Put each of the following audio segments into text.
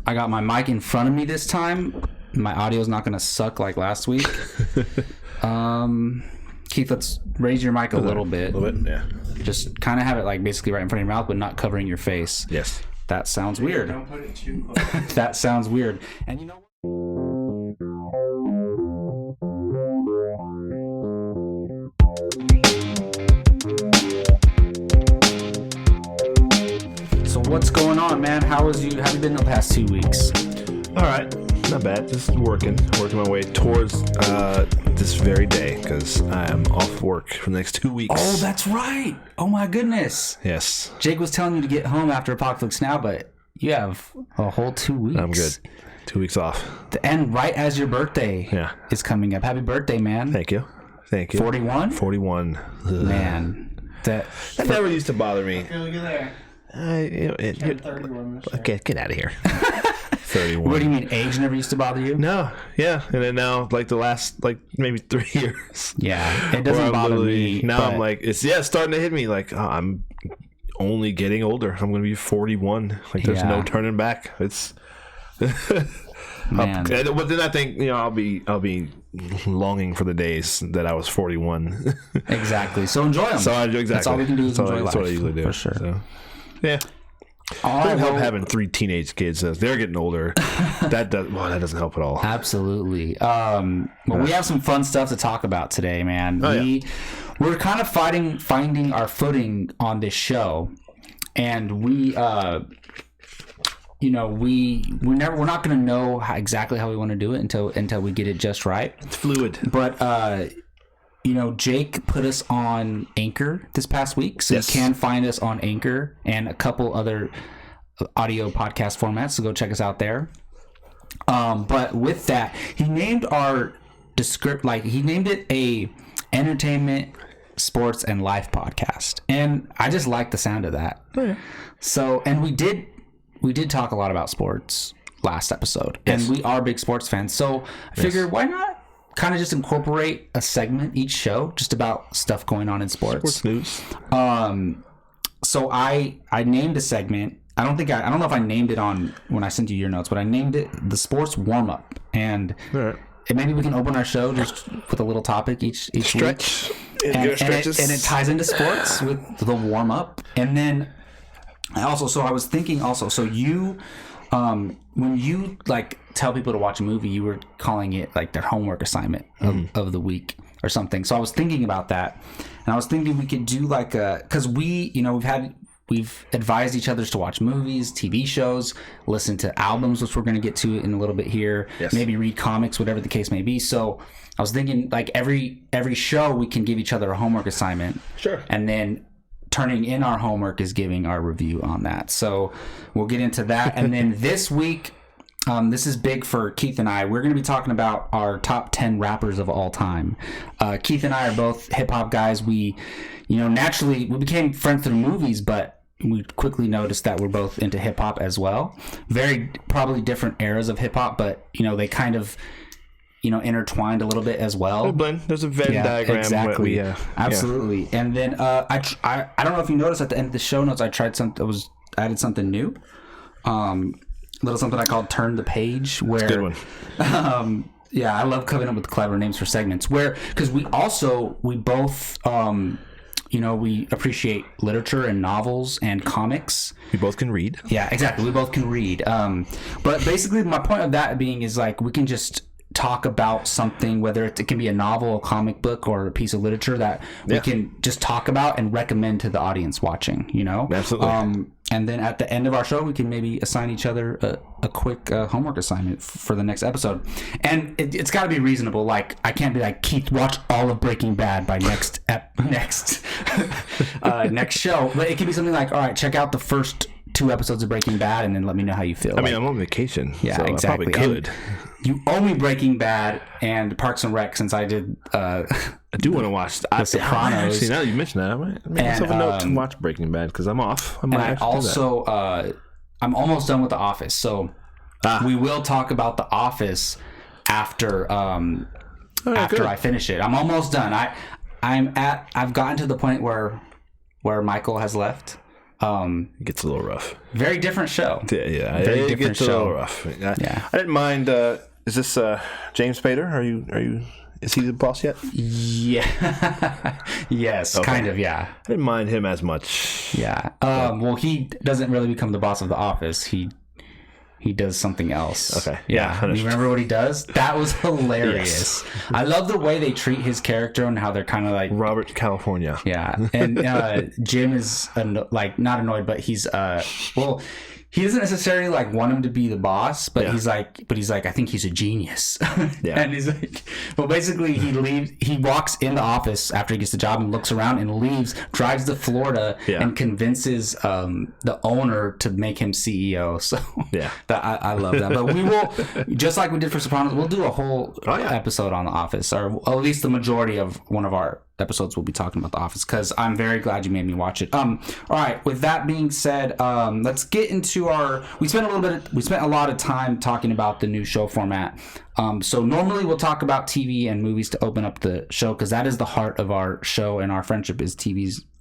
I got my mic in front of me this time. My audio is not going to suck like last week. Keith, let's raise your mic a little bit. A little bit, yeah. Just kind of have it like basically right in front of your mouth, but not covering your face. Yes. That sounds weird. Don't put it too close. That sounds weird. And you know what? So what's going on, man? How have you been the past 2 weeks? All right. Not bad. Just working my way towards this very day because I am off work for the next 2 weeks. Oh, that's right. Oh, my goodness. Yes. Jake was telling you to get home after Apocalypse Now, but you have a whole 2 weeks. I'm good. 2 weeks off. And right as your birthday is coming up. Happy birthday, man. Thank you. 41? 41. Ugh. Man. That never used to bother me. Look at there. 31 Okay, get out of here. 31. What do you mean, age never used to bother you? No, yeah, and then now, like the last, maybe 3 years. Yeah, it doesn't bother me. Now I'm like, it's starting to hit me. Like, I'm only getting older. I'm going to be 41. Like, there's no turning back. It's. Man. But then I think I'll be longing for the days that I was 41. Exactly. So enjoy them. That's all we can do is enjoy life. That's what I usually do. For sure. So, yeah. Doesn't help having 3 teenage kids as they're getting older. That doesn't help at all. Absolutely. Well, we have some fun stuff to talk about today, man. We're kind of finding our footing on this show, and we're not going to know exactly how we want to do it until we get it just right. It's fluid. But Jake put us on Anchor this past week, so you can find us on Anchor and a couple other audio podcast formats, so go check us out there. But with that, he named our he named it a entertainment, sports, and life podcast, and I just like the sound of that. Yeah. So, and we did talk a lot about sports last episode, and we are big sports fans, so I figured why not kind of just incorporate a segment each show just about stuff going on in sports. Sports news. So I named a segment. I don't know if I named it on when I sent you your notes, but I named it the sports warm up, and maybe we can open our show just with a little topic each stretch week. And it ties into sports with the warm up, and then I was thinking also. So you. When you tell people to watch a movie, you were calling it like their homework assignment of the week or something. So I was thinking about that, and I was thinking we could do because we've advised each other to watch movies, TV shows, listen to albums, which we're going to get to in a little bit here. Yes. Maybe read comics, whatever the case may be. So I was thinking every show we can give each other a homework assignment. Sure. And then turning in our homework is giving our review on that. So we'll get into that. And then this week, this is big for Keith and I. We're going to be talking about our top 10 rappers of all time. Keith and I are both hip hop guys. We, naturally we became friends through movies, but we quickly noticed that we're both into hip hop as well. Very probably different eras of hip hop, but they kind of intertwined a little bit as well. There's a Venn diagram. Exactly. Absolutely. And then I don't know if you noticed at the end of the show notes, I added something new. Little something I called Turn the Page, where good one. I love coming up with clever names for segments because we both we appreciate literature and novels and comics. We both can read. Yeah, exactly. We both can read. But basically my point of that being is we can just talk about something, whether it can be a novel, a comic book, or a piece of literature that we can just talk about and recommend to the audience watching, Absolutely. And then at the end of our show, we can maybe assign each other a quick homework assignment for the next episode. And it's got to be reasonable. I can't be like, Keith, watch all of Breaking Bad by next show. But it can be something like, all right, check out the first 2 episodes of Breaking Bad and then let me know how you feel. I mean, I'm on vacation. Yeah, so exactly. I probably could. You owe me Breaking Bad and Parks and Rec since I did. I do want to watch The Sopranos. Actually, now that you mention that, I might make myself a note to watch Breaking Bad because I'm off. I'm almost done with The Office, so we will talk about The Office after I finish it. I'm almost done. I've gotten to the point where Michael has left. It gets a little rough. Very different show. Yeah. Very it different gets show. a little rough. I didn't mind. Is this James Spader? Are you? Is he the boss yet? Yeah. Yes, Okay. kind of, yeah. I didn't mind him as much. Yeah. Well, he doesn't really become the boss of the office. He does something else. Okay. Yeah. You remember what he does? That was hilarious. Yes. I love the way they treat his character and how they're kind of like... Robert California. Yeah. And Jim is like not annoyed, but he's well, he doesn't necessarily like want him to be the boss, but he's like, I think he's a genius. Yeah. And he's like, well, basically he walks in the office after he gets the job and looks around and leaves, drives to Florida and convinces the owner to make him CEO. So I love that. But we will, just like we did for Sopranos, we'll do a whole episode on The Office, or at least the majority of one of our episodes we'll be talking about The Office, because I'm very glad you made me watch it. All right, with that being said, let's get into we spent a lot of time talking about the new show format. So normally we'll talk about TV and movies to open up the show, because that is the heart of our show and our friendship is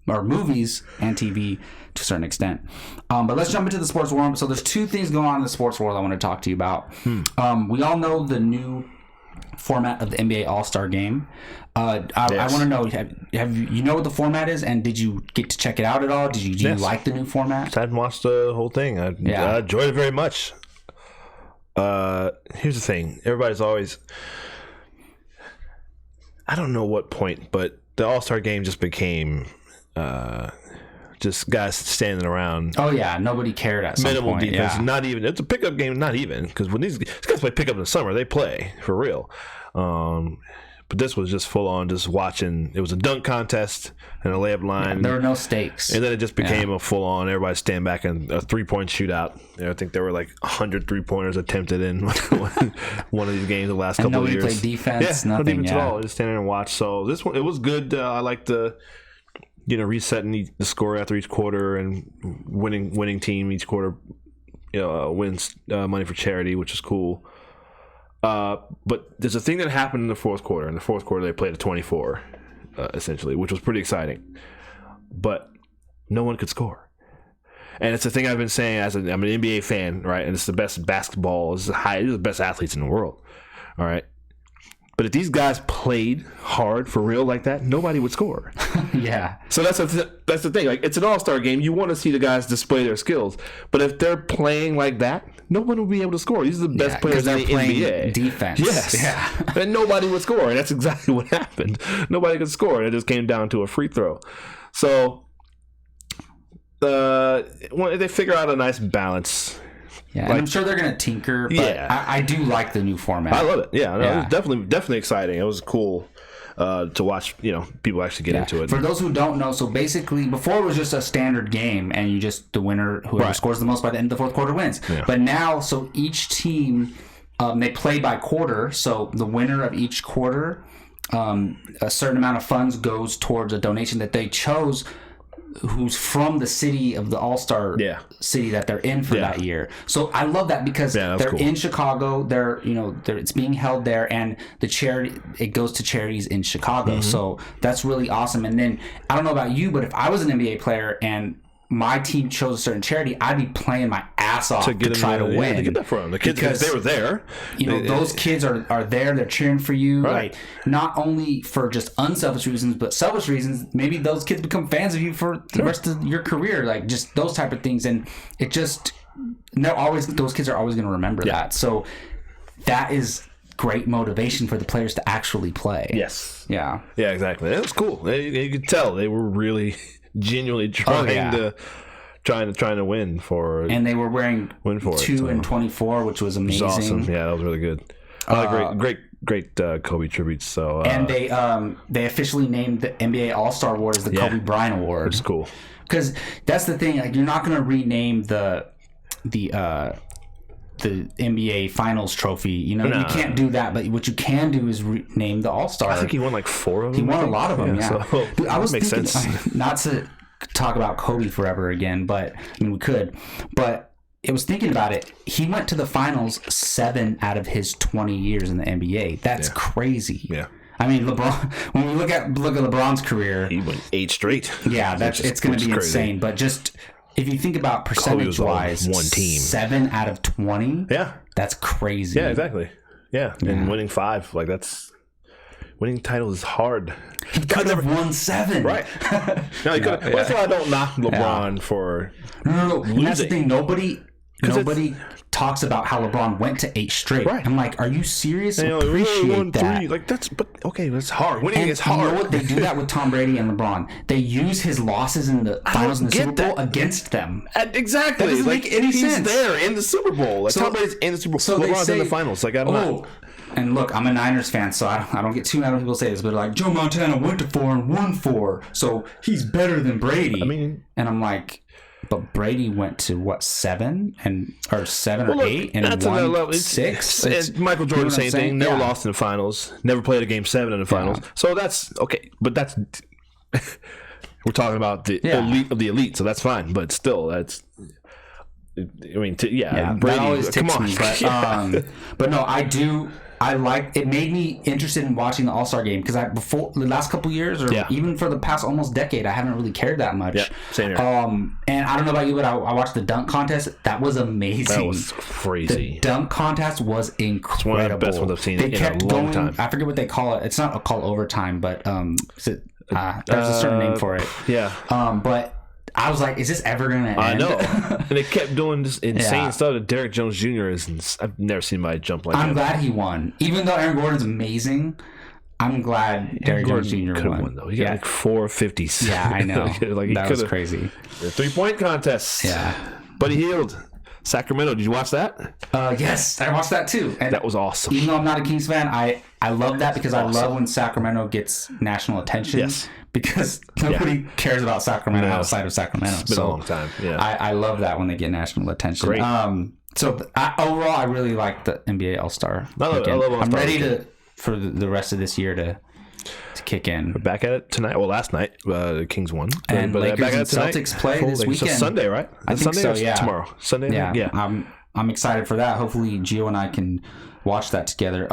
movies and TV to a certain extent. But let's jump into the sports world. So there's two things going on in the sports world I want to talk to you about. We all know the new format of the NBA All-Star Game. I want to know, have you know what the format is, and did you get to check it out at all? Do you like the new format? I hadn't watched the whole thing. I enjoyed it very much. Here's the thing. Everybody's always... I don't know what point, but the All-Star Game just became... just guys standing around. Oh yeah, nobody cared at some minimal point. defense. Yeah. Not even. It's a pickup game. Not even, because when these guys play pickup in the summer, they play for real. But this was just full on, just watching. It was a dunk contest and a layup line. Yeah, there were no stakes, and then it just became a full on. Everybody stand back and a 3-point shootout. I think there were like 100 3-pointers attempted in one of these games the last couple of years. Nobody played defense. Yeah, nothing no defense at all. Just stand there and watch. So this one, it was good. I like the. Resetting the score after each quarter, and winning team each quarter, wins money for charity, which is cool. But there's a thing that happened in the fourth quarter. In the fourth quarter, they played a 24, essentially, which was pretty exciting. But no one could score. And it's a thing I've been saying I'm an NBA fan, right? And it's the best basketball. It's the best athletes in the world, all right? But if these guys played hard for real like that, nobody would score. Yeah. So that's the thing. Like, it's an all-star game. You want to see the guys display their skills. But if they're playing like that, no one will be able to score. These are the best players in the NBA. Defense. Yes. Yeah. And nobody would score. And that's exactly what happened. Nobody could score. It just came down to a free throw. So they figure out a nice balance. Yeah, and I'm sure they're going to tinker, but I do like the new format. I love it. Yeah, no, it was definitely exciting. It was cool to watch, people actually get into it. For those who don't know, so basically before it was just a standard game and the winner, whoever scores the most by the end of the fourth quarter wins. Yeah. But now, so each team, they play by quarter, so the winner of each quarter, a certain amount of funds goes towards a donation that they chose, who's from the city of the All-Star city that they're in for that year. So I love that because they're in Chicago. They're it's being held there, and the charity, it goes to charities in Chicago. Mm-hmm. So that's really awesome. And then I don't know about you, but if I was an NBA player and my team chose a certain charity, I'd be playing my ass off to try to win. To get that for them. The kids, because they were there. Those kids are there. They're cheering for you. Right. Like, not only for just unselfish reasons, but selfish reasons. Maybe those kids become fans of you for the rest of your career. Like, just those type of things. And it just, those kids are always going to remember that. So that is great motivation for the players to actually play. Yes. Yeah. Yeah, exactly. It was cool. You could tell they were really genuinely trying to win for, and they were wearing 2 and 24, which was amazing. Which was awesome. Yeah, that was really good. Great Kobe tributes. So and they officially named the NBA All-Star Award as the Kobe Bryant Award, which is cool. Because that's the thing. Like, you're not going to rename the NBA Finals trophy. You can't do that. But what you can do is name the All-Star. I think he won like 4 of them. He won a lot of them. Yeah. So Dude, I was makes thinking, sense. Not to talk about Kobe forever again, but we could. But I was thinking about it. He went to the finals 7 out of his 20 years in the NBA. That's crazy. Yeah. I mean, LeBron. When we look at LeBron's career, he went 8 straight. Yeah, it's going to be insane. But just if you think about percentage-wise, one team, 7 out of 20. Yeah, that's crazy. Yeah, exactly. Yeah, and winning 5, like winning title is hard. He could have won 7. Right. No, he could. That's why I don't knock LeBron for no. And that's the thing. Nobody talks about how LeBron went to 8 straight. Right. I'm like, are you serious? And Appreciate that. 3. Like that's, but okay, that's hard. Winning is hard. You know what? They do that with Tom Brady and LeBron. They use his losses in the finals in the Super Bowl against them. Exactly. That doesn't make any sense. He's there in the Super Bowl. Like, Tom Brady's in the Super Bowl. So LeBron's in the finals. Like, I'm not. And look, I'm a Niners fan, so I don't get too mad when people say this, but like, Joe Montana went to 4 and won 4, so he's better than Brady. I mean, and I'm like, but Brady went to what, 7 or 8 and won 6. It's Michael Jordan, same thing. Never lost in the finals. Never played a game 7 in the finals. So that's okay, but that's we're talking about the elite of the elite, so that's fine. But still, that's. I mean, Brady. That always ticks me. But, but no, I do. I like it. Made me interested in watching the All-Star game because before the last couple years, or even for the past almost decade, I haven't really cared that much. Yeah, same here. And I don't know about you, but I watched the dunk contest. That was amazing. That was crazy. The dunk contest was incredible. It's one of the best ones I've seen in a long time. I forget what they call it. It's not called overtime, but there's a certain name for it. Yeah. But I was like, is this ever going to end? I know. And they kept doing this insane stuff that Derrick Jones Jr. I've never seen anybody jump like that. I'm glad he won. Even though Aaron Gordon's amazing, I'm glad Derrick Jones Jr. won. Though. He got like 450s. Yeah, I know. Like that was crazy. The 3-point contest. Yeah. But he healed. Sacramento, did you watch that? Yes, I watched that too. And that was awesome. Even though I'm not a Kings fan, I love that because I love when Sacramento gets national attention. Yes. Because nobody cares about Sacramento outside of Sacramento. It's been a long time. Yeah. I love that when they get national attention. Great. Overall, I really like the NBA All-Star. I love All-Star. I'm ready for the rest of this year to kick in. We're back at it tonight. Well, last night the Kings won. And Lakers and Celtics play this weekend. So Sunday, right? I think Sunday so, or yeah. Tomorrow. Sunday? Yeah. I'm excited for that. Hopefully Gio and I can watch that together.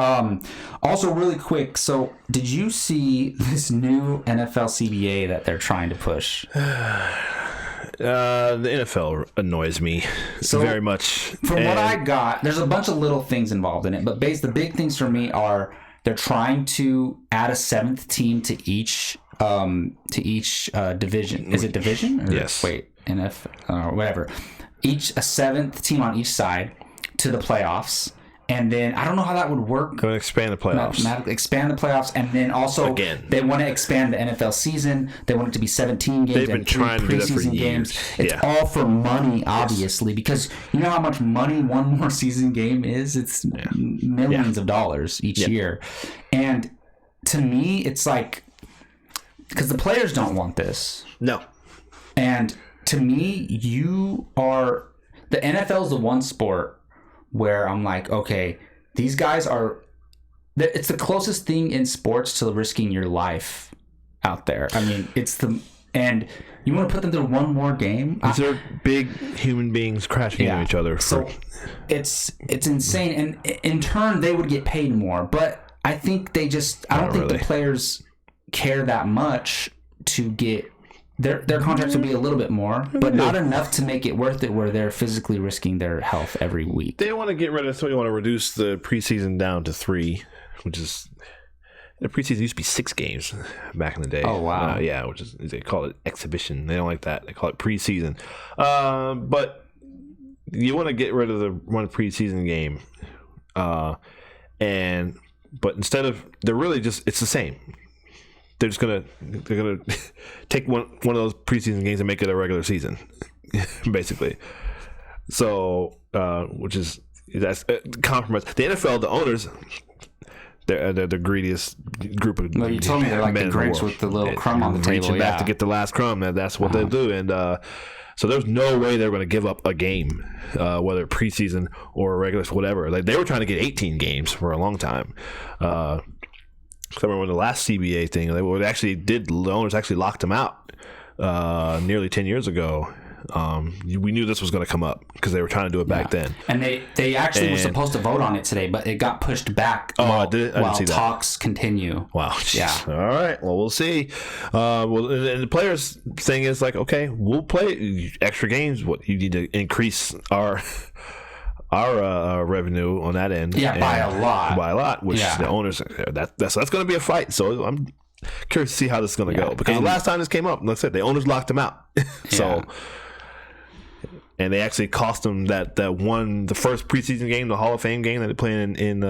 Also, really quick, so did you see this new NFL CBA that they're trying to push? The NFL annoys me very much. From what I got, there's a bunch of little things involved in it, but the big things for me are they're trying to add a 7th team to each division. Is it division? Or, yes. Wait, whatever. A 7th team on each side to the playoffs. And then I don't know how that would work. Going to expand the playoffs. Expand the playoffs, and then also they want to expand the NFL season. They want it to be 17 games. They've been trying to do that for years. Games. It's all for money, obviously, because you know how much money one more season game is. It's millions of dollars each year, and to me, it's like because the players don't want this. No, and to me, the NFL is the one sport where I'm like, okay, these guys it's the closest thing in sports to risking your life out there. I mean, and you want to put them through one more game? These are big human beings crashing into each other. So it's insane. And in turn, they would get paid more. But I think I don't think the players care that much to get Their contracts will be a little bit more, but not enough to make it worth it where they're physically risking their health every week. They want to get rid of, so you want to reduce the preseason down to 3, which is, the preseason used to be 6 games back in the day. Oh, wow. Yeah, which is, they call it exhibition. They don't like that. They call it preseason. But you want to get rid of the one preseason game. But instead of, they're really just, it's the same. They're gonna take one of those preseason games and make it a regular season, basically. So, that's compromise. The NFL, the owners, they're the greediest group of. Well, you told me they're like the Grinch with the little crumb on the table, reaching back to get the last crumb. That's what they do, and so there's no way they're going to give up a game, whether preseason or regular, whatever. Like they were trying to get 18 games for a long time. I remember when the last CBA thing, the owners actually locked them out nearly 10 years ago. We knew this was going to come up because they were trying to do it back then. And they actually were supposed to vote on it today, but it got pushed back I didn't see that. Talks continue. Wow. Yeah. All right. Well, we'll see. And the players' thing is like, okay, we'll play extra games. What you need to increase our revenue on that end. Yeah, by a lot. Which the owners, that's going to be a fight. So I'm curious to see how this is going to go, because the last time this came up, like I said, the owners locked him out. And they actually cost them that one, the first preseason game, the Hall of Fame game that they played in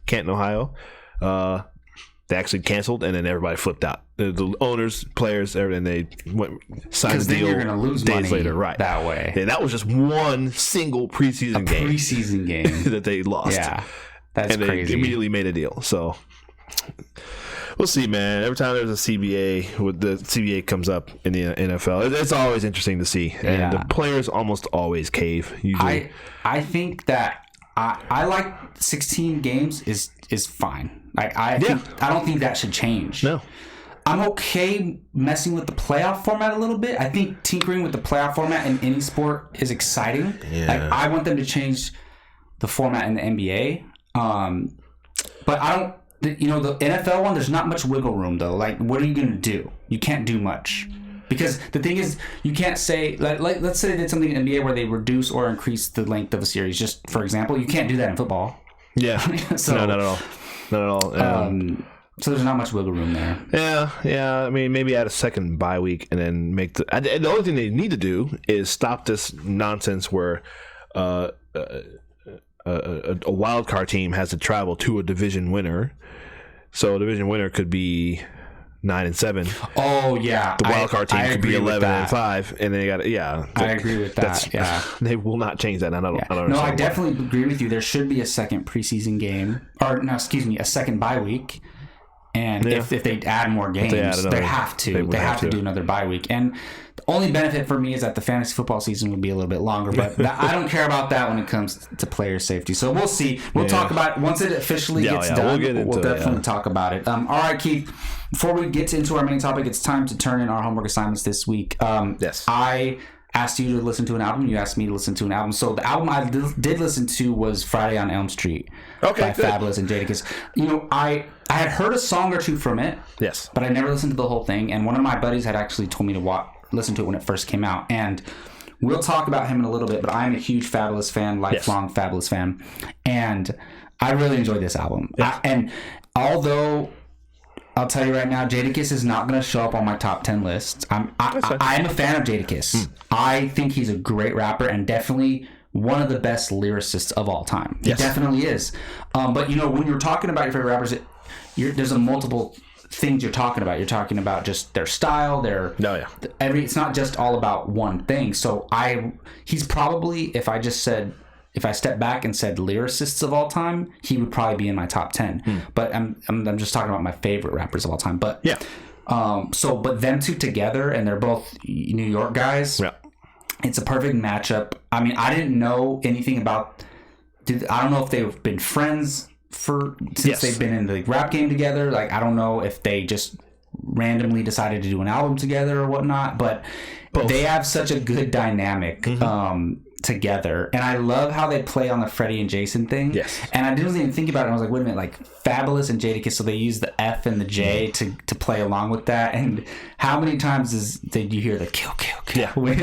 Canton, Ohio. They actually canceled, and then everybody flipped out. The owners, players, everything, they signed the deal. You're going to lose days money later, right? That way. And that was just one single preseason game that they lost. Yeah, that's crazy. They immediately made a deal. So we'll see, man. Every time there's a CBA, the CBA comes up in the NFL, it's always interesting to see. And the players almost always cave. Usually, I think that I like 16 games is fine. I don't think that should change. No. I'm okay messing with the playoff format a little bit. I think tinkering with the playoff format in any sport is exciting. Yeah. Like, I want them to change the format in the NBA. But I don't. The NFL one, there's not much wiggle room though. Like, what are you gonna do? You can't do much, because the thing is, you can't say like let's say they did something in NBA where they reduce or increase the length of a series. Just for example, you can't do that in football. Yeah. So, no, not at all. Not at all. So there's not much wiggle room there. Yeah. I mean, maybe add a second bye week and then make the only thing they need to do is stop this nonsense where a wild card team has to travel to a division winner. So a division winner could be 9-7. Oh yeah, the wild card team could be 11-5, and they got I agree with that. Yeah, they will not change that. I don't understand. No, I definitely agree with you. There should be a second preseason game, a second bye week. And if they add more games, they have to. They have to do another bye week. And the only benefit for me is that the fantasy football season would be a little bit longer. But I don't care about that when it comes to player safety. So we'll see. We'll talk about it once it officially gets done. We'll definitely talk about it. All right, Keith. Before we get into our main topic, it's time to turn in our homework assignments this week. Yes. I asked you to listen to an album. You asked me to listen to an album. So the album I did listen to was Friday on Elm Street by Fabulous and Jadakiss. I had heard a song or two from it. Yes. But I never listened to the whole thing. And one of my buddies had actually told me to listen to it when it first came out. And we'll talk about him in a little bit, but I'm a huge Fabulous fan, lifelong Fabulous fan. And I really enjoyed this album. Yes. And although I'll tell you right now, Jadakiss is not going to show up on my top 10 list. I'm a fan of Jadakiss. I think he's a great rapper and definitely one of the best lyricists of all time. He definitely is. But when you're talking about your favorite rappers, there's a multiple things you're talking about. You're talking about just their style, it's not just all about one thing. So he's probably, if I step back and said lyricists of all time, he would probably be in my top 10. But I'm just talking about my favorite rappers of all time. But but them two together, and they're both New York guys. Yeah. It's a perfect matchup. I mean, I didn't know anything about. I don't know if they've been friends since they've been in the rap game together. Like, I don't know if they just randomly decided to do an album together or whatnot. But they have such a good dynamic. Together, and I love how they play on the Freddie and Jason thing. Yes. And I didn't even think about it. I was like, wait a minute, like Fabulous and Jadakiss, so they use the F and the J to play along with that. And how many times did you hear the kill when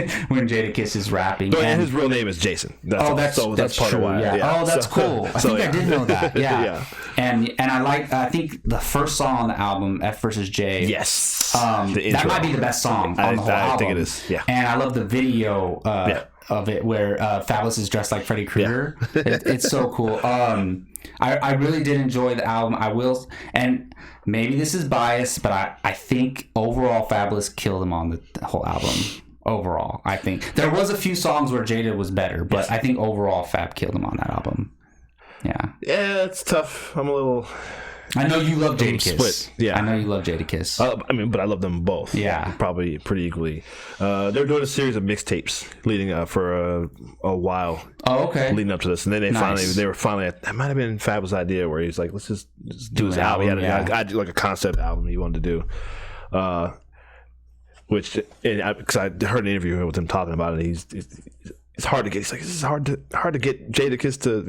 Jadakiss is rapping? But his real name is Jason. That's part true, of why. Yeah. Oh, that's cool. I think I did know that. Yeah. And I think the first song on the album, F versus J. Yes. That might be the best song on the whole album. I think it is. Yeah. And I love the video. Of it where Fabulous is dressed like Freddy Krueger. It's so cool. I really did enjoy the album. I will, and maybe this is biased, but I think overall Fabulous killed him on the whole album. Overall, I think there was a few songs where Jada was better, but I think overall Fab killed him on that album. Yeah, it's tough. I'm a little. I know you love Jadakiss. Split. Yeah, I know you love Jadakiss. But I love them both. Yeah, probably pretty equally. They're doing a series of mixtapes leading for a while. Oh, okay. Leading up to this, and then they were finally. That might have been Fab's idea, where he's like, let's just do his album. He had like a concept album he wanted to do. Which, because I heard an interview with him talking about it. It's hard to get. It's like, this is hard to get Jadakiss to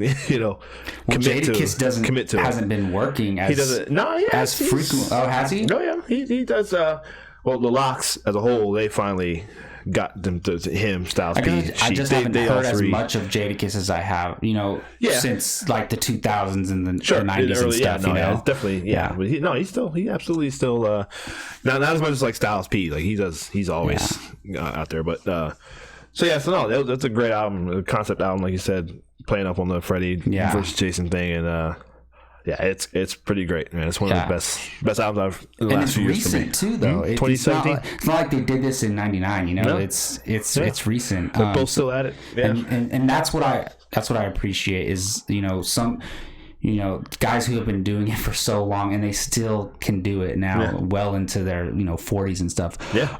commit to. Hasn't been working as he doesn't. No, yeah, as frequent. Oh, has he? No, yeah, he does. Well, the Locks as a whole, they finally got them to him. Styles P. I just haven't heard as much of Jadakiss as I have, since like the 2000s and the 90s and stuff. It's definitely But he absolutely still not as much as like Styles P. Like he's always out there, but. That's a great album, a concept album, like you said, playing up on the Freddie versus Jason thing, and it's pretty great, man. It's one of the best albums I've in the last few years for me. And it's recent too, though. 2017. It's not like they did this in '99. No. It's recent. They're both still at it. Yeah. And that's what I appreciate is some. Guys who have been doing it for so long and they still can do it now, well into their 40s and stuff. Yeah.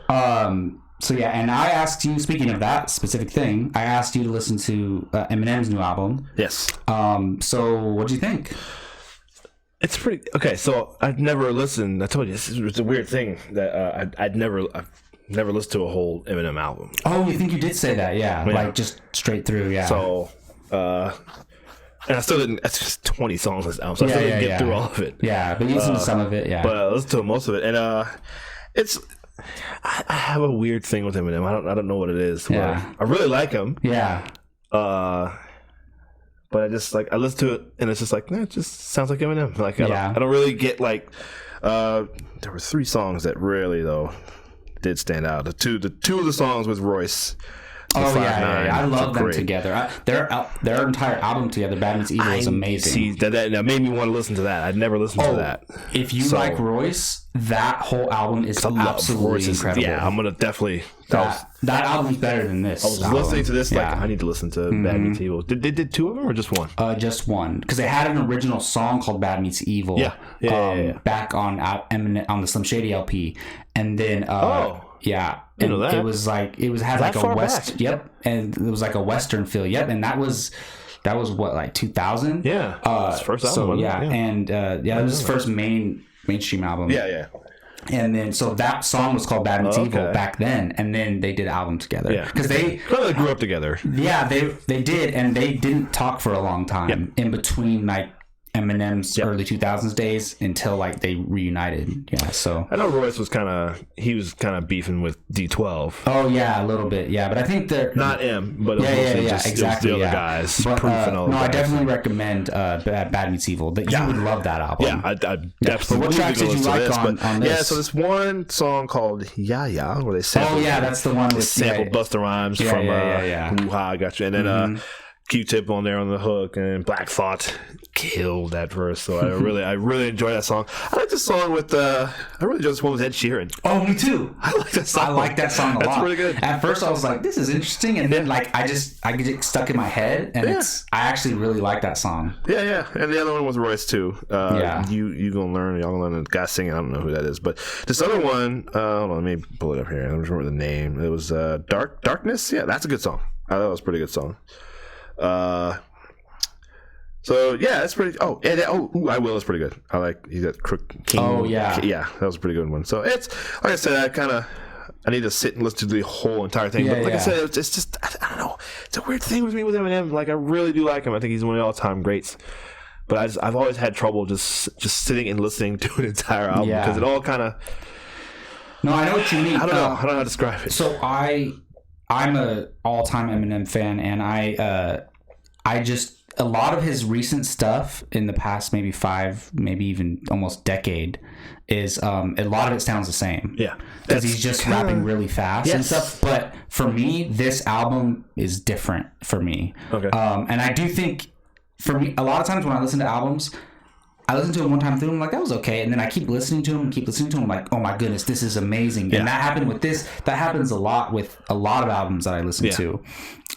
And I asked you, speaking of that specific thing, I asked you to listen to Eminem's new album. Yes. So what do you think? It's pretty okay. So I've never listened. I told you this is a weird thing that I've never listened to a whole Eminem album. Oh, you think you did say that? Yeah, like just straight through. Yeah. So, and I still didn't. That's just 20 songs on this album, so I still didn't get through all of it. Yeah, but you listened to some of it. Yeah, but I listened to most of it, and it's. I have a weird thing with Eminem. I don't know what it is. Yeah. I really like him. Yeah. But I just I listen to it and it's just like, it just sounds like Eminem. Like I don't really get like. There were 3 songs that really though did stand out. The two of the songs with Royce. Oh yeah, I love them together. Their entire album together, Bad Meets Evil, is amazing. See, that made me want to listen to that. I'd never listened to that. If you like Royce, that whole album is absolutely incredible. Yeah, I'm gonna definitely. That album's better than this. I was listening to this I need to listen to Bad Meets Evil. They did 2 of them or just one? Just one, because they had an original song called Bad Meets Evil. Back on Eminem on the Slim Shady LP, and then yeah, and it was like had like a west. Back. Yep, and it was like a western feel. Yep, and that was what, like 2000. Yeah, his first album. So and it was his first mainstream album. Yeah. And then so that song was called Bad Meets Evil back then, and then they did an album together. Yeah, because they grew up together. Yeah, they did, and they didn't talk for a long time in between like Eminem's early 2000s days until like they reunited. Yeah, so I know Royce was kind of beefing with D12. Oh yeah, a little bit. Yeah, but I think they're not him, but exactly the other guys. But, I definitely recommend Bad Meets Evil. That you would love that album. Yeah, I definitely. What tracks did you like on this? Yeah, so this one song called "Ya Ya" where they sample. Oh yeah, that's the one with sample Busta Rhymes from Woo-Ha, I got you, and then Q-Tip on there on the hook, and Black Thought killed that verse. So I really enjoy that song. I like the song with I really enjoy this one with Ed Sheeran. Oh, me too. I like that song. I like that song a lot. That's really good. At first I was like, this is interesting, and then like I get it stuck in my head, and I actually really like that song. Yeah. And the other one was Royce too. You gonna learn. Y'all gonna learn. The guy singing. I don't know who that is, but this other one. Hold on, let me pull it up here. I don't remember the name. It was Darkness. Yeah, that's a good song. That was a pretty good song. So yeah, that's pretty. Oh, and I Will is pretty good. I like he's got Crook King. Oh yeah, that was a pretty good one. So it's like I said, I need to sit and listen to the whole entire thing. But like I said, it's just I don't know. It's a weird thing with me with Eminem. Like I really do like him. I think he's one of the all-time greats. But I've always had trouble just sitting and listening to an entire album because it all kind of. No, I know what you mean. I don't know how to describe it. So I'm a all-time Eminem fan, and I just a lot of his recent stuff in the past maybe 5, maybe even almost decade is a lot of it sounds the same. Yeah, because he's just rapping really fast and stuff. But for me, this album is different for me. Okay, and I do think for me, a lot of times when I listen to albums, I listened to it one time through, I'm like, that was okay. And then I keep listening to him, I'm like, oh my goodness, this is amazing. And that happened with this. That happens a lot with a lot of albums that I listen to.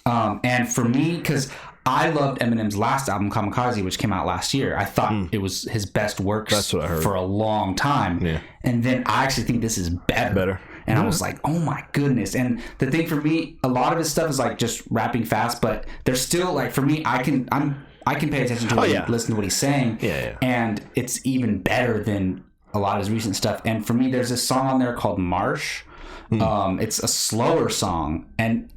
And for me, because I loved Eminem's last album, Kamikaze, which came out last year. I thought it was his best work for a long time. Yeah. And then I actually think this is better. And I was like, oh my goodness. And the thing for me, a lot of his stuff is like just rapping fast, but there's still like, for me, I can pay attention to it and listen to what he's saying. Yeah. And it's even better than a lot of his recent stuff. And for me, there's this song on there called Marsh. It's a slower song, and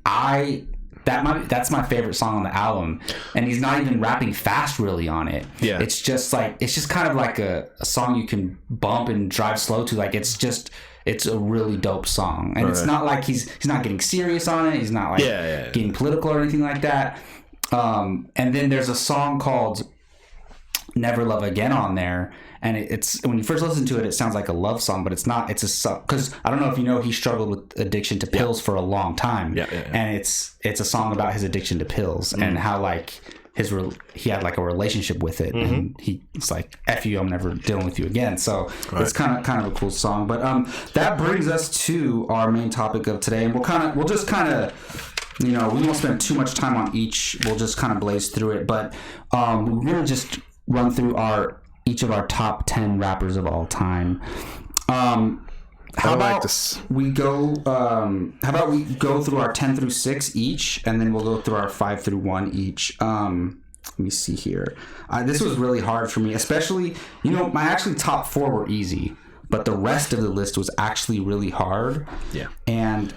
that's my favorite song on the album. And he's not even rapping fast really on it. Yeah. It's just kind of like a song you can bump and drive slow to. Like it's a really dope song, and it's not like he's not getting serious on it. He's not like getting political or anything like that. And then there's a song called Never Love Again on there, and it's when you first listen to it, it sounds like a love song, but it's not. It's a song because I don't know if you know, he struggled with addiction to pills for a long time, and it's a song about his addiction to pills and how like he had like a relationship with it, and it's like, F you, I'm never dealing with you again. So it's kind of a cool song. But that brings us to our main topic of today, and we'll just kind of, you know, we won't spend too much time on each. We'll just kind of blaze through it. But we're gonna just run through each of our top 10 rappers of all time. How about we go through our 10 through 6 each, and then we'll go through our 5 through 1 each. Let me see here. This was really hard for me, especially, you know, my actually top 4 were easy, but the rest of the list was actually really hard. Yeah. And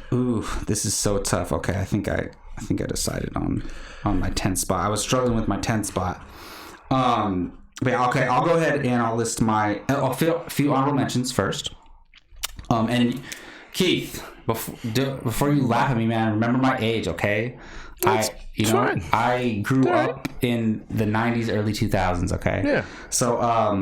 this is so tough. Okay, I think I decided on my 10th spot. I was struggling with my 10th spot. But okay, I'll go ahead and I'll list a few honorable mentions first. And Keith, before you laugh at me, man, remember my age, okay? I grew up in the 90s, early 2000s, okay? Yeah. So, all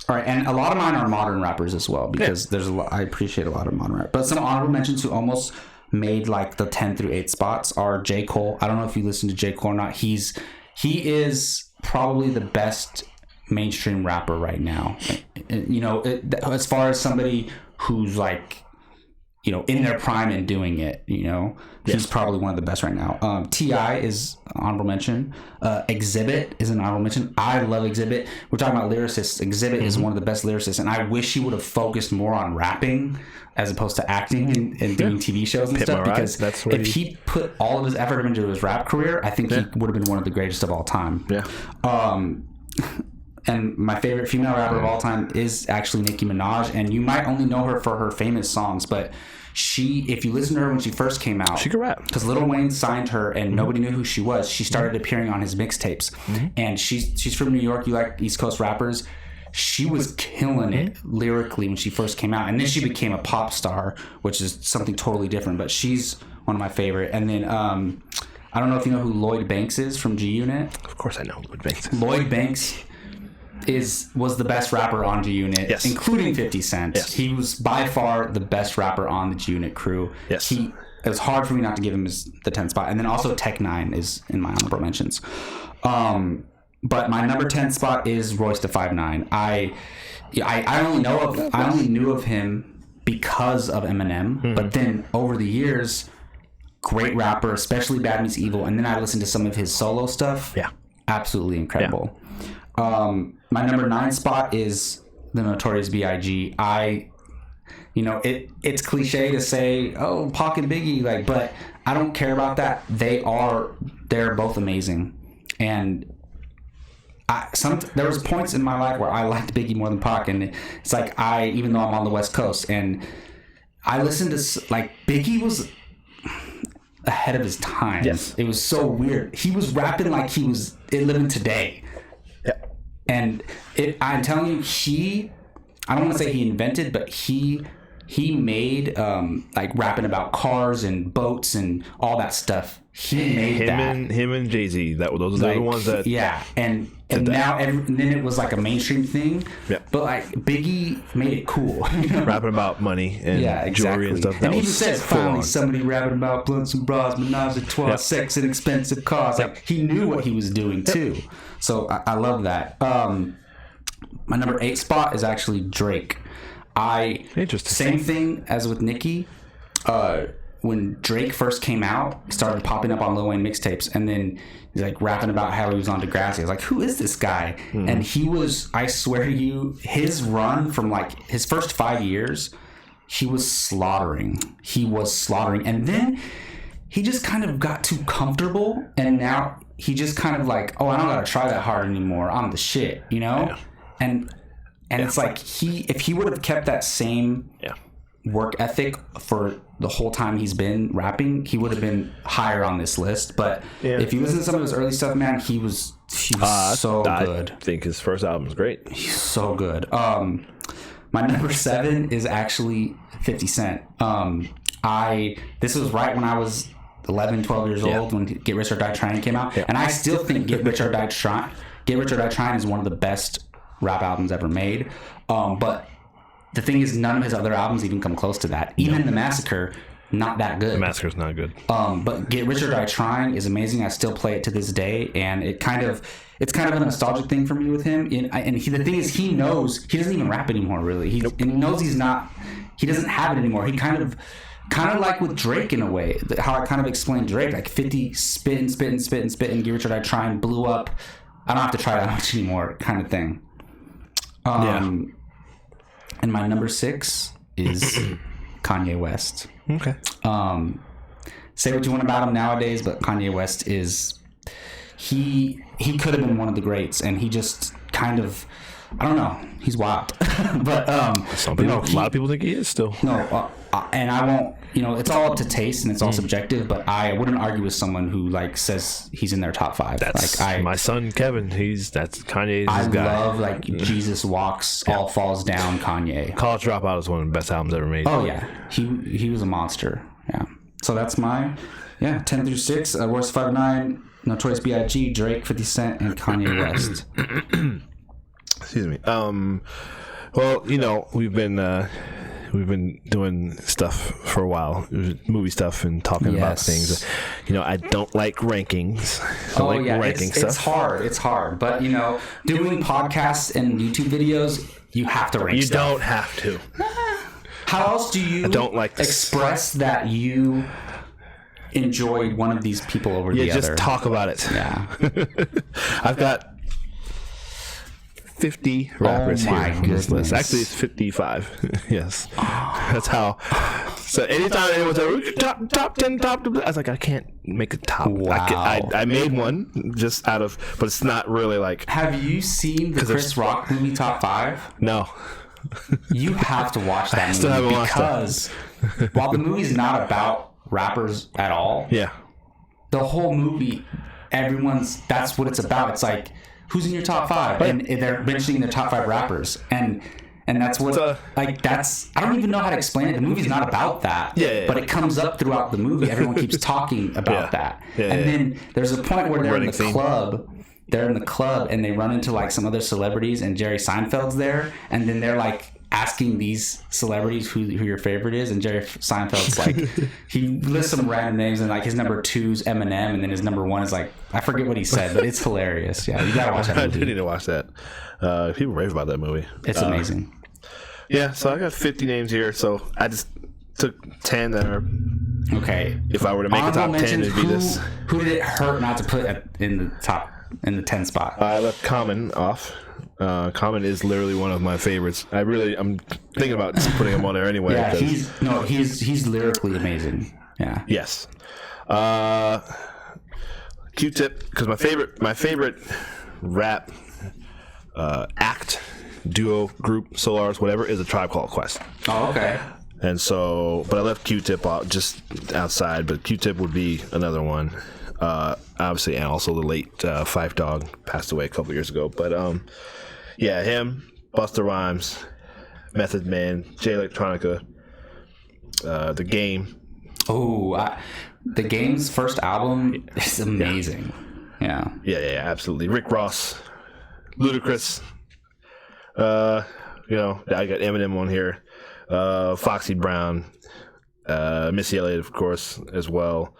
right, and a lot of mine are modern rappers as well, because I appreciate a lot of modern rap. But some honorable mentions who almost made like the 10 through 8 spots are J. Cole. I don't know if you listen to J. Cole or not. He is probably the best mainstream rapper right now. You know, as far as somebody who's like, you know, in their prime and doing it, you know, he's probably one of the best right now. T.I. is honorable mention. Exhibit is an honorable mention. I love Exhibit. We're talking about lyricists. Exhibit is one of the best lyricists, and I wish he would have focused more on rapping as opposed to acting and doing TV shows and stuff, because if he put all of his effort into his rap career, I think he would have been one of the greatest of all time. Yeah. And my favorite female rapper of all time is actually Nicki Minaj, and you might only know her for her famous songs, but if you listen to her when she first came out, she could rap. Because Lil Wayne signed her, and nobody knew who she was. She started appearing on his mixtapes, and she's from New York. You like East Coast rappers? She was killing it lyrically when she first came out, and then she became a pop star, which is something totally different. But she's one of my favorite. And then I don't know if you know who Lloyd Banks is from G Unit. Of course, I know who Lloyd Banks is. Lloyd Banks was the best rapper on G Unit, including 50 Cent. He was by far the best rapper on the G Unit crew. It was hard for me not to give him the 10th spot. And then also Tech 9 is in my honorable mentions. But my number 10 spot is Royce da 5'9". I only knew of him because of Eminem, but then over the years, great rapper, especially Bad Meets Evil, and then I listened to some of his solo stuff. Yeah, absolutely incredible. My number 9 spot is the Notorious B.I.G. It's cliche to say, oh, Pac and Biggie, but I don't care about that. They're both amazing, and there was points in my life where I liked Biggie more than Pac, and it's like even though I'm on the West Coast, and I listened to Biggie was ahead of his time. Yes, it was so weird. He was rapping like he was living today. And I'm telling you, I don't want to say he invented, but he made rapping about cars and boats and all that stuff. He made him and Jay-Z. Those are the ones that and now and then it was like a mainstream thing. Yeah. But Biggie made it cool. Rapping about money and jewelry and stuff. And he even says finally somebody rapping about blunts and bras, menage a trois, sex and expensive cars. He knew what he was doing too. So I love that. My number 8 spot is actually Drake. Interesting. Same thing as with Nicki. When Drake first came out, he started popping up on Lil Wayne mixtapes, and then he's rapping about how he was on Degrassi. I was like, who is this guy? And he was, I swear to you, his run from his first 5 years, he was slaughtering. And then he just kind of got too comfortable, and now he just kind of I don't gotta try that hard anymore. I'm the shit, you know? Yeah. And it's if he would have kept that same work ethic for the whole time he's been rapping, he would have been higher on this list. But if you listen to some of his early stuff, man, he was so good. I think his first album was great. He's so good. My number 7 is actually 50 Cent. This was right when I was 11, 12 years old when Get Rich or Die Trying came out. And I still think Get Rich or Die Trying is one of the best rap albums ever made. But the thing is, none of his other albums even come close to that. Even The Massacre, not that good. The Massacre's not good. But Get Rich or Die Trying is amazing. I still play it to this day, and it's kind of a nostalgic thing for me with him. And the thing is, he knows he doesn't even rap anymore. Really, and he knows he doesn't have it anymore. He kind of like with Drake in a way, how I kind of explained Drake, like 50 spitting, Get Rich or Die Trying blew up. I don't have to try that much anymore, kind of thing. And my number 6 is Kanye West. Okay. Say what you want about him nowadays, but Kanye West is he could have been one of the greats, and he just kind of, I don't know, he's wild. But a lot of people think he is still. No, and I won't. It's all up to taste and it's all subjective. But I wouldn't argue with someone who says he's in their top 5. That's my son Kevin. That's Kanye's I guy. I love Jesus Walks, All Falls Down. Kanye. College Dropout is one of the best albums ever made. Oh yeah, he was a monster. Yeah. So that's my 10 through 6. Worst 5 9. Notorious B.I.G., Drake, 50 Cent, and Kanye West. Excuse me. Well, we've been doing stuff for a while, movie stuff and talking about things. I don't like rankings. It's hard. But doing podcasts and YouTube videos, you have to rank. You don't have to. How else do you express that you enjoyed one of these people over the other? Just talk about it. Yeah. I've got 50 rappers here on this list. Actually, it's 55. Yes. That's how. So anytime anyone says top 10, I was like, I can't make a top. Wow. I made one just out of, but it's not really like. Have you seen the Chris Rock movie Top 5? No. You have to watch that movie. Still haven't watched because while the movie's not about rappers at all, the whole movie, that's what it's about. It's like, who's in your top 5? And they're mentioning their top 5 rappers, and that's what that's. I don't even know how to explain it. The movie's not about that, but it comes up throughout the movie. Everyone keeps talking about that, and then there's a point where they're in the club. They're in the club and they run into some other celebrities, and Jerry Seinfeld's there, and then they're asking these celebrities who your favorite is, and Jerry Seinfeld's he lists some random names, and his number 2's Eminem, and then his number 1 is I forget what he said, but it's hilarious. Yeah, you gotta watch that movie. I do need to watch that. People rave about that movie. It's amazing. Yeah, so I got 50 names here, so I just took 10 that are okay. If I were to make a top 10, it'd be this. Who did it hurt not to put in the 10 spot? I left Common off. Common is literally one of my favorites. I'm thinking about just putting him on there anyway. Yeah, he's lyrically amazing. Yeah. Yes. Q-Tip, because my favorite rap act, duo, group, solo artist, whatever, is A Tribe Called Quest. Oh, okay. And so, but I left Q-Tip out just outside. But Q-Tip would be another one. Obviously, and also the late Phife Dawg passed away a couple years ago. But him, Busta Rhymes, Method Man, Jay Electronica, The Game. Oh, The Game's first album is amazing. Yeah, absolutely. Rick Ross, Ludacris. I got Eminem on here. Foxy Brown, Missy Elliott, of course, as well.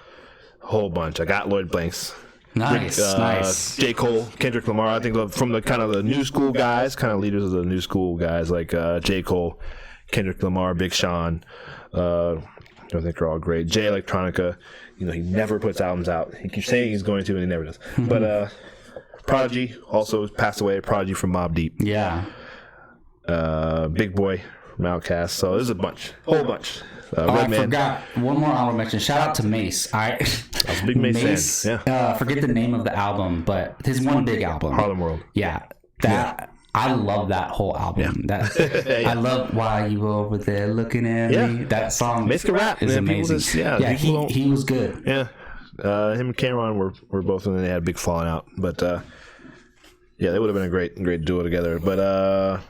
A whole bunch. I got Lloyd Banks. Nice. J. Cole, Kendrick Lamar. I think from the kind of the new school guys, kind of leaders of the new school guys, like J. Cole, Kendrick Lamar, Big Sean. I think they're all great. Jay Electronica, he never puts albums out. He keeps saying he's going to, and he never does. But Prodigy also passed away. Prodigy from Mobb Deep. Yeah. Big Boy from Outkast. So there's a whole bunch. I forgot one more honorable mention. Shout out to Mace. I was a big Mace fan. Yeah. Forget the name of the album, but his one big album, Harlem World. Yeah, that I love that whole album. That I love Why You Over There Looking at Me. That song Mexican rap is amazing. He was good. Yeah, him and Cameron were both in. They had a big falling out, but yeah, they would have been a great duo together. But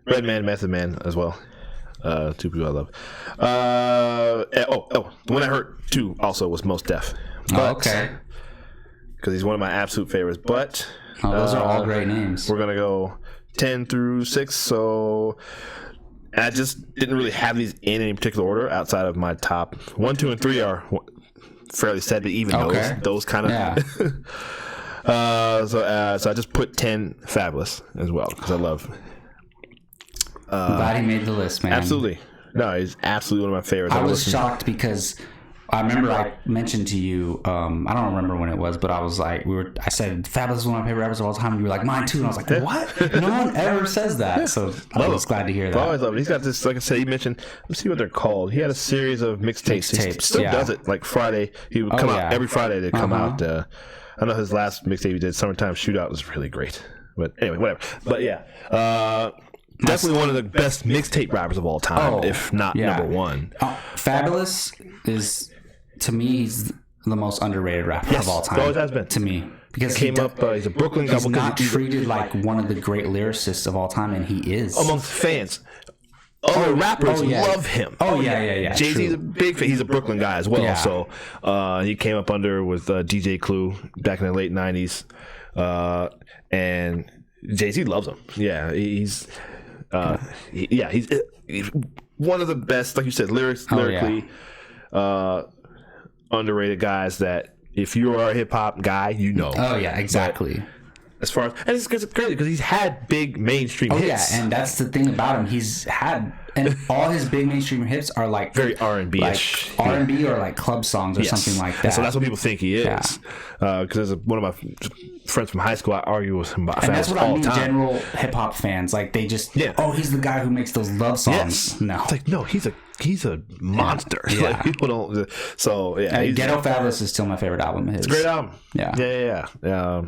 Redman, Method Man as well. Two people I love. The one I heard too also was Mos Def. Okay. Because he's one of my absolute favorites. But those are all great names. We're gonna go 10 through 6. So I just didn't really have these in any particular order outside of my top 1, 2, and 3 are fairly set, but even those kind of. Yeah. So I just put 10 Fabulous as well because I love. I'm glad he made the list, man. Absolutely. No, he's absolutely one of my favorites. I was shocked because I remember I mentioned to you, I don't remember when it was, but I was like, I said, Fabulous is one of my favorite rappers of all time. And you were like, mine too. And I was like, what? No one ever says that. So I was glad to hear that. I always love it. He's got this, like I said, he mentioned, let's see what they're called. He had a series of mixtapes. He still does it. Like Friday, he would come out every Friday to come out. I know his last mixtape he did, Summertime Shootout, was really great. But anyway, whatever. But yeah. Definitely one of the best mixtape rappers of all time, if not number one. Fabulous is, to me, he's the most underrated rapper of all time. Always has been. To me. Because he's a Brooklyn guy. He's not treated like one of the great lyricists of all time, and he is. Amongst fans. Other rappers love him. Yeah. Jay-Z's a big fan. He's a Brooklyn guy as well. Yeah. So he came up under with DJ Clue back in the late 90s. And Jay-Z loves him. Yeah, he's one of the best, like you said, lyrically underrated guys that if you are a hip hop guy, you know. Oh yeah, exactly. But as far as, and it's crazy because he's had big mainstream hits. Yeah, and that's the thing about him. He's had, and all his big mainstream hits are like very R&B-ish, like R&B or like club songs or something like that. And so that's what people think he is. Because one of my friends from high school, I argue with him about. And that's what I mean. General hip hop fans, like they just, he's the guy who makes those love songs. Yes. No, it's like no, he's a monster. Yeah. Like, people don't. So yeah, Ghetto Fabulous is still my favorite album of his. It's a great album. Yeah.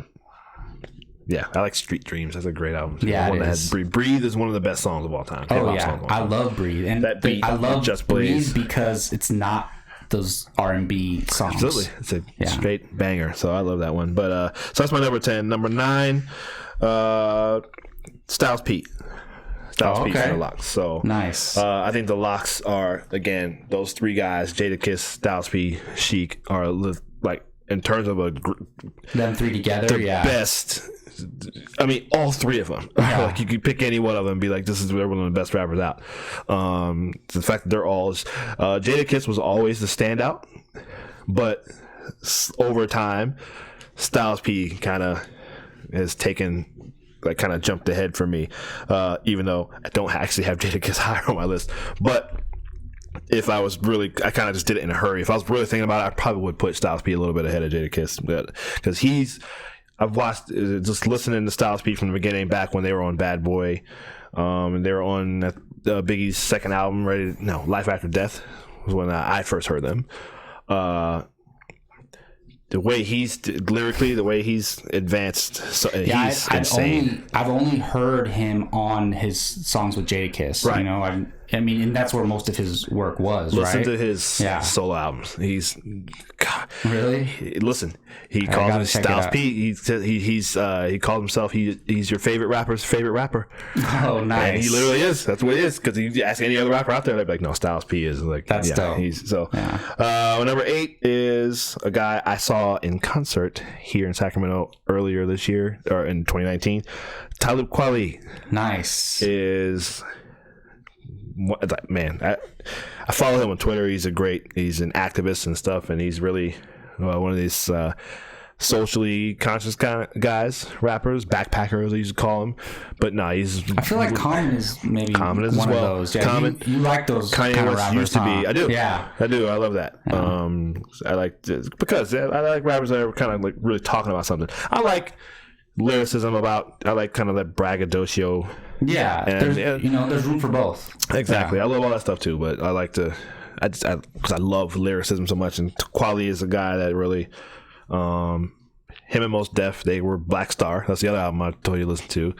Yeah, I like Street Dreams. That's a great album. Yeah, one that has Breathe. Breathe is one of the best songs of all time. I love Breathe, and that beat, I love Just Breathe because it's not those R&B songs. Absolutely, it's a straight banger. So I love that one. But so that's my number 10. Number 9, Styles P. Styles P for the Locks. So nice. I think the Locks are, again, those three guys: Jadakiss, Styles P, Chic, are like in terms of them three together, the best. I mean, all three of them. Like you could pick any one of them and be like, "This is one of the best rappers out." The fact that they're all Jadakiss was always the standout, but over time, Styles P kind of has taken, like, kind of jumped ahead for me. Even though I don't actually have Jadakiss higher on my list, but if I was really, I kind of just did it in a hurry. If I was really thinking about it, I probably would put Styles P a little bit ahead of Jadakiss, because I've watched, just listening to Styles P from the beginning, back when they were on Bad Boy, and they were on Biggie's second album, Life After Death was when I first heard them. The way he's lyrically, the way he's advanced, he's insane. I've only heard him on his songs with Jadakiss. Right. You know, I mean, and that's where most of his work was. Listen to his solo albums. He's really. Listen, he calls him Styles P. He calls himself he's your favorite rapper's favorite rapper. Oh, nice. And he literally is. That's what he is. Because you ask any other rapper out there, they'd be like, no, Styles P is like. That's dope. Number 8 is a guy I saw in concert here in Sacramento earlier this year, or in 2019. Talib Kweli. Nice. Is. Man, I follow him on Twitter. He's an activist and stuff, and he's really one of these socially conscious kind of guys, rappers, backpackers, they used to call him. But no, I feel like Common is maybe one of those. Yeah, Common, you like those Kanye kind of rappers, used to be. I do. Yeah, I do. I love that. Yeah. I like because I like rappers that are kind of like really talking about something. I like lyricism I like kind of that braggadocio. Yeah, there's room for both. Exactly. I love all that stuff too, but I like to, because I love lyricism so much, and Kweli is a guy that really, him him and Mos Def, they were Black Star. That's the other album I told you to listen to.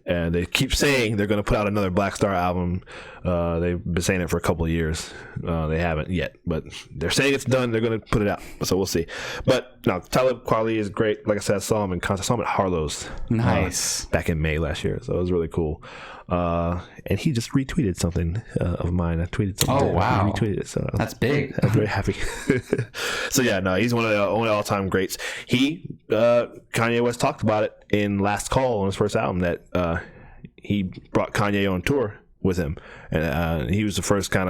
And they keep saying they're going to put out another Black Star album. They've been saying it for a couple of years. They haven't yet, but they're saying it's done. They're going to put it out, so we'll see. But no, Talib Kweli is great. Like I said, I saw him in concert. I saw him at Harlow's. Nice. Back in May last year, so it was really cool. And he just retweeted something of mine. I tweeted something. Oh, wow. He retweeted it, so That's big. I'm very happy. So yeah, no, he's one of the only all-time greats. Kanye West talked about it in Last Call on his first album that he brought Kanye on tour with him, and he was the first guy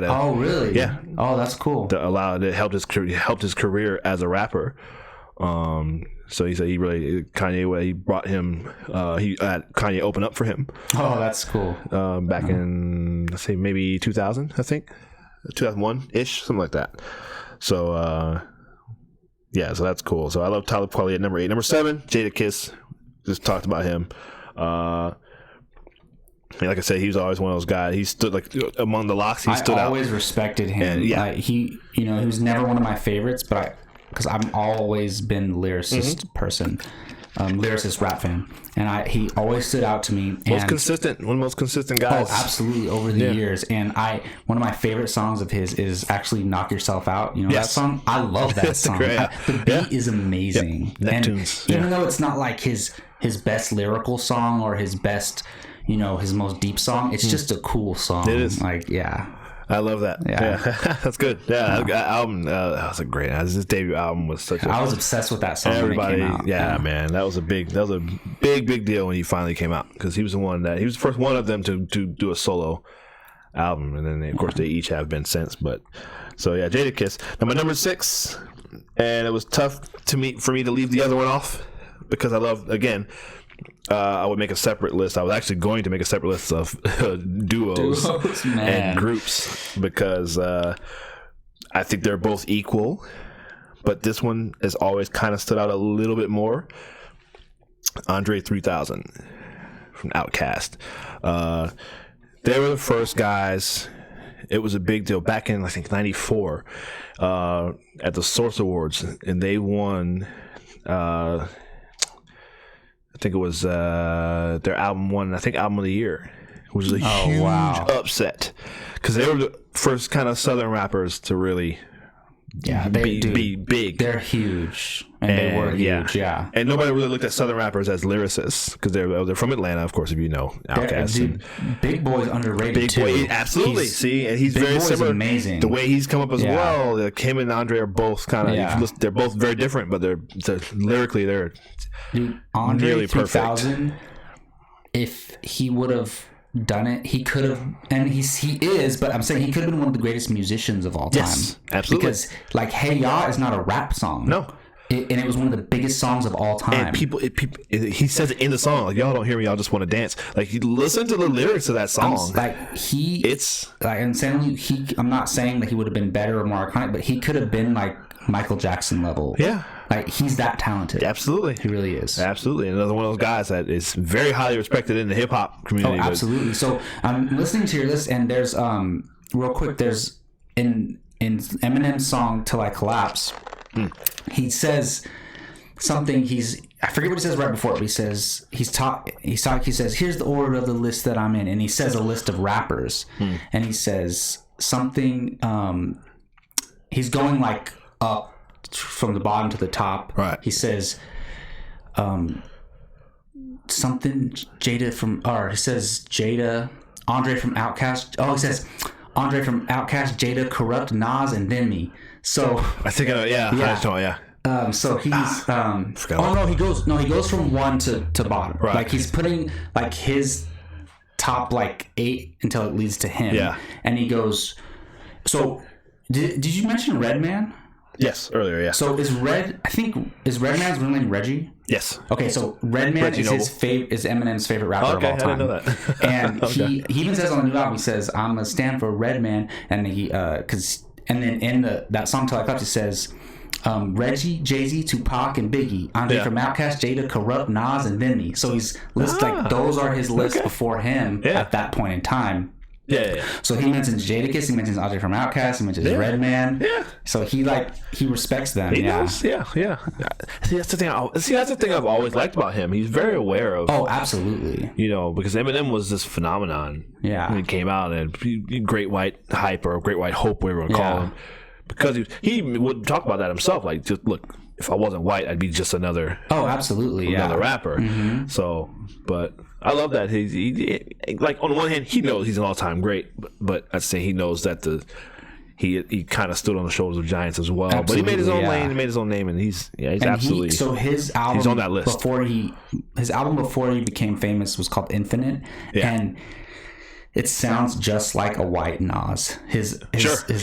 to. Oh, really? Yeah. Oh, that's cool. It helped his career as a rapper. So he said he brought him. He had Kanye open up for him. Oh, that's cool. Back in, let's say, maybe 2000, I think, 2001-ish, something like that. So yeah, so that's cool. So I love Talib Kweli at number 8. Number 7, Jadakiss. Just talked about him. Like I said, he was always one of those guys. He stood like among the locks. He stood out. I always respected him. And, yeah, he was never one of my favorites, but because I've always been lyricist person, lyricist rap fan, and he always stood out to me. One of the most consistent guys. Oh, absolutely, over the years. And one of my favorite songs of his is actually "Knock Yourself Out." You know that song? I love that song. The beat is amazing. Yep. Neptunes. And even though it's not like his best lyrical song or his best, his most deep song, it's just a cool song. It is. Like, yeah. I love that. Yeah. That's good. Yeah, that album, that was a great. His debut album was such. I was obsessed with that song. Everybody, when it came out. Yeah, man, that was a big deal when he finally came out, because he was the first one of them to do a solo album, and then of course they each have been since. But so yeah, Jadakiss. Now my number 6, and it was tough for me to leave the other one off because I love, again. I would make a separate list. I was actually going to make a separate list of duos and groups, because I think they're both equal, but this one has always kind of stood out a little bit more. Andre 3000 from Outkast. They were the first guys. It was a big deal back in, I think, 94 at the Source Awards, and they won. I think it was their album won, I think, Album of the Year, which was a huge upset, because they were the first kind of Southern rappers to really be big. They're huge, and they were huge, yeah. And nobody really looked at Southern rappers as lyricists, because they're from Atlanta, of course, if you know Outkast. Big Boy's underrated too. Absolutely. See, and he's very similar. Amazing. The way he's come up as well. Like, him and Andre are both kind of. They're both very different, but they're lyrically they're. Dude, Andre 3000, if he would have done it, he could have, and he is, but I'm saying he could have been one of the greatest musicians of all time. Yes, absolutely. Because, like, Hey Ya is not a rap song. No. And it was one of the biggest songs of all time. And he says it in the song, like, y'all don't hear me, y'all just want to dance. Like, you listen to the lyrics of that song. I'm not saying that he would have been better or more iconic, but he could have been like Michael Jackson level. Yeah. Like, he's that talented. Absolutely. He really is. Absolutely. Another one of those guys that is very highly respected in the hip hop community. Oh, absolutely. So I'm listening to your list, and there's real quick, there's in Eminem's song "Till I Collapse," he says something. I forget what he says right before it, but he says he says, "Here's the order of the list that I'm in," and he says a list of rappers, and he says something. He's going like up from the bottom to the top. Right. He says something he says Jada, Andre from Outkast. Oh, he says Andre from Outkast, Jada, Corrupt, Nas, and then me. So I think so he's he goes from 1 to bottom. Right. Like, he's putting like his top like 8 until it leads to him. Yeah. And he goes, so did you mention Redman? Yes, earlier, yeah. So is Redman's real name Reggie? Yes. Okay, so Redman is Eminem's favorite rapper of all time. I didn't know that. And he even says on the new album, he says, "I'm gonna stand for Redman," and then in that song "Till I Collapse," he says, Reggie, Jay-Z, Tupac, and Biggie, Andre from Outkast, Jada, Corrupt, Nas, and then me. So he's listed like those are his lists before him at that point in time. Yeah. So he mentions Jadakiss, he mentions Andre from Outkast, he mentions Redman. Yeah. So he respects them. He knows. Yeah. See, that's the thing I've always liked about him. He's very aware of. Oh, absolutely. Because Eminem was this phenomenon. Yeah. When he came out, and Great White Hype or Great White Hope, whatever you want to call him, because he would talk about that himself. Like, just look, if I wasn't white, I'd be just another. Oh, absolutely. Another rapper. Mm-hmm. So, but. I love that he like on the one hand he knows he's an all-time great, but I'd say he knows that he kind of stood on the shoulders of giants as well. Absolutely, but he made his own lane, he made his own name, and he's absolutely his album he's on that list. Before he became famous was called Infinite, and it sounds just like a white Nas. His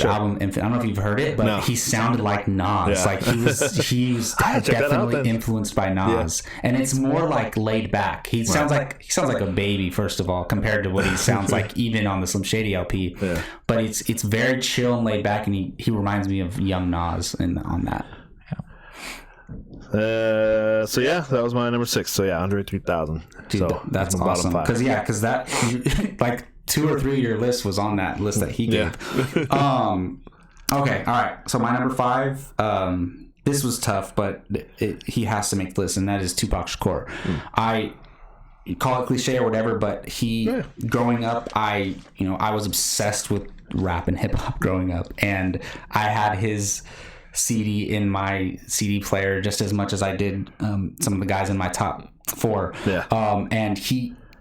album Infinite. I don't know if you've heard it, but he sounded like Nas. Yeah. Like he was definitely influenced by Nas, and it's more like laid back. He sounds like a baby, first of all, compared to what he sounds like even on the Slim Shady LP. Yeah. But it's very chill and laid back, and he reminds me of young Nas on that. So that was my number 6. So Andre 3000. Dude, so that's awesome. Because that like 2 or 3 of your list was on that list that he gave. Okay, all right. So my number 5. This was tough, but he has to make the list, and that is Tupac Shakur. I call it cliche or whatever, but growing up, I was obsessed with rap and hip hop growing up, and I had his CD in my CD player just as much as I did some of the guys in my top 4. Yeah. And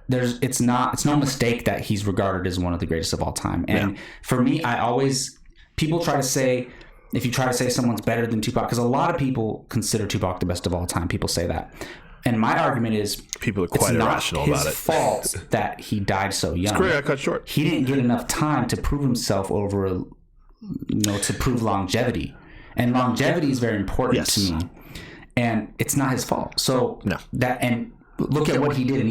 it's no mistake that he's regarded as one of the greatest of all time. And for me, people try to say, if you try to say someone's better than Tupac, because a lot of people consider Tupac the best of all time. People say that. And my argument is, people are quite irrational about it. It's not his fault that he died so young. His career got cut short. He didn't get enough time to prove himself to prove longevity. And longevity is very important to me. And it's not his fault. So and look at what he did, and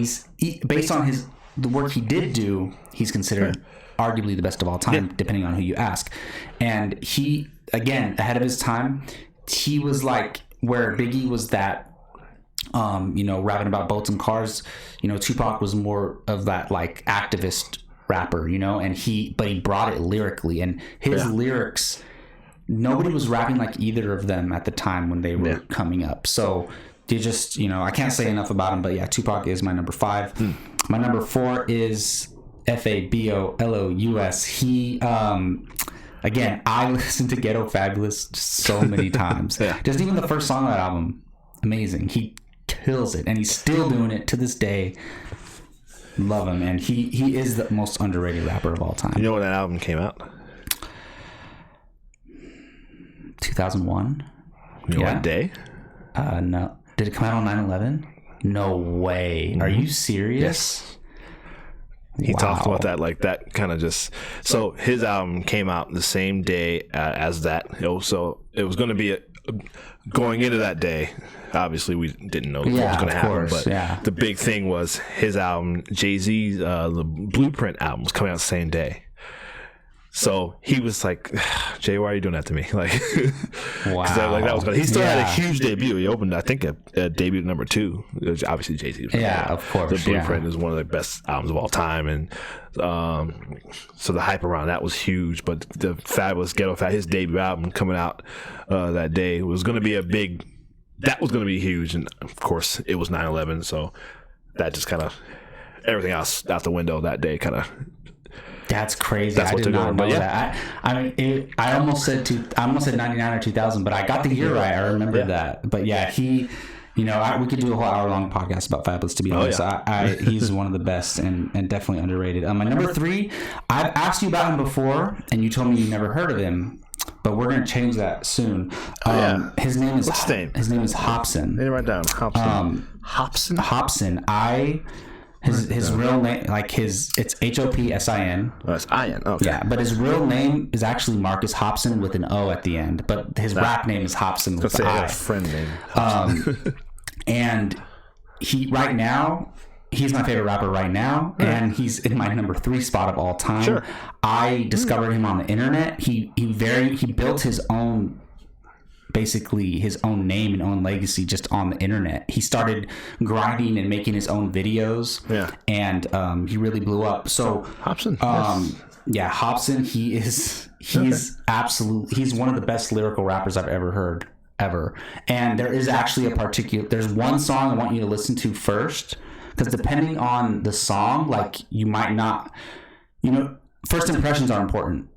based on the work he did do, he's considered arguably the best of all time, depending on who you ask. And he, again, ahead of his time, he was like where Biggie was that rapping about boats and cars. Tupac was more of that like activist rapper, and he brought it lyrically, and his lyrics, nobody was rapping like either of them at the time when they were coming up. So they just, I can't say enough about him, but Tupac is my number 5. My number 4 is Fabolous. He, again, I listened to Ghetto Fabulous so many times. Just even the first song of that album, amazing. He kills it, and he's still doing it to this day. Love him, and he is the most underrated rapper of all time. You know when that album came out? 2001. You know what day? No. Did it come out on 9/11? No way. Are you serious? Yes. He talked about that, like that kind of just. So his album came out the same day as that. So it was going to be going into that day. Obviously, we didn't know what was going to happen, but the big thing was his album, Jay-Z's the Blueprint album, was coming out the same day. So he was like, Jay, why are you doing that to me? Like, that was good. He still had a huge debut. He opened, I think, a debut number 2. Which obviously Jay-Z was of course. The Blueprint is one of the best albums of all time, and so the hype around that was huge. But the Fabulous Ghetto his debut album coming out that day was going to be that was going to be huge, and of course it was 9/11. So that just kind of everything else out the window that day kind of. That's crazy. I did not know that. I almost said 99 or 2000, but I got the year right. I remember that. But we could do a whole hour-long podcast about Fabulous, to be honest. He's one of the best and definitely underrated. My number 3, I've asked you about him before, and you told me you never heard of him, but we're going to change that soon. His name is His name is Hopsin. Let me write down Hopsin. Hopsin. His real name, it's Hopsin. Oh, it's Ian. Okay. Yeah, but his real name is actually Marcus Hopsin with an O at the end. But his rap name is Hopsin with an I. A friend name. And he's my favorite rapper right now, and he's in my number 3 spot of all time. Sure. I discovered him on the internet. He built his own basically his own name and own legacy just on the internet. He started grinding and making his own videos. Yeah. And he really blew up. So Hobson. Yeah, Hobson, he's absolutely, he's one of the best lyrical rappers I've ever heard, ever. And there is actually there's one song I want you to listen to first, because depending on the song, like, you might not, first impressions are important,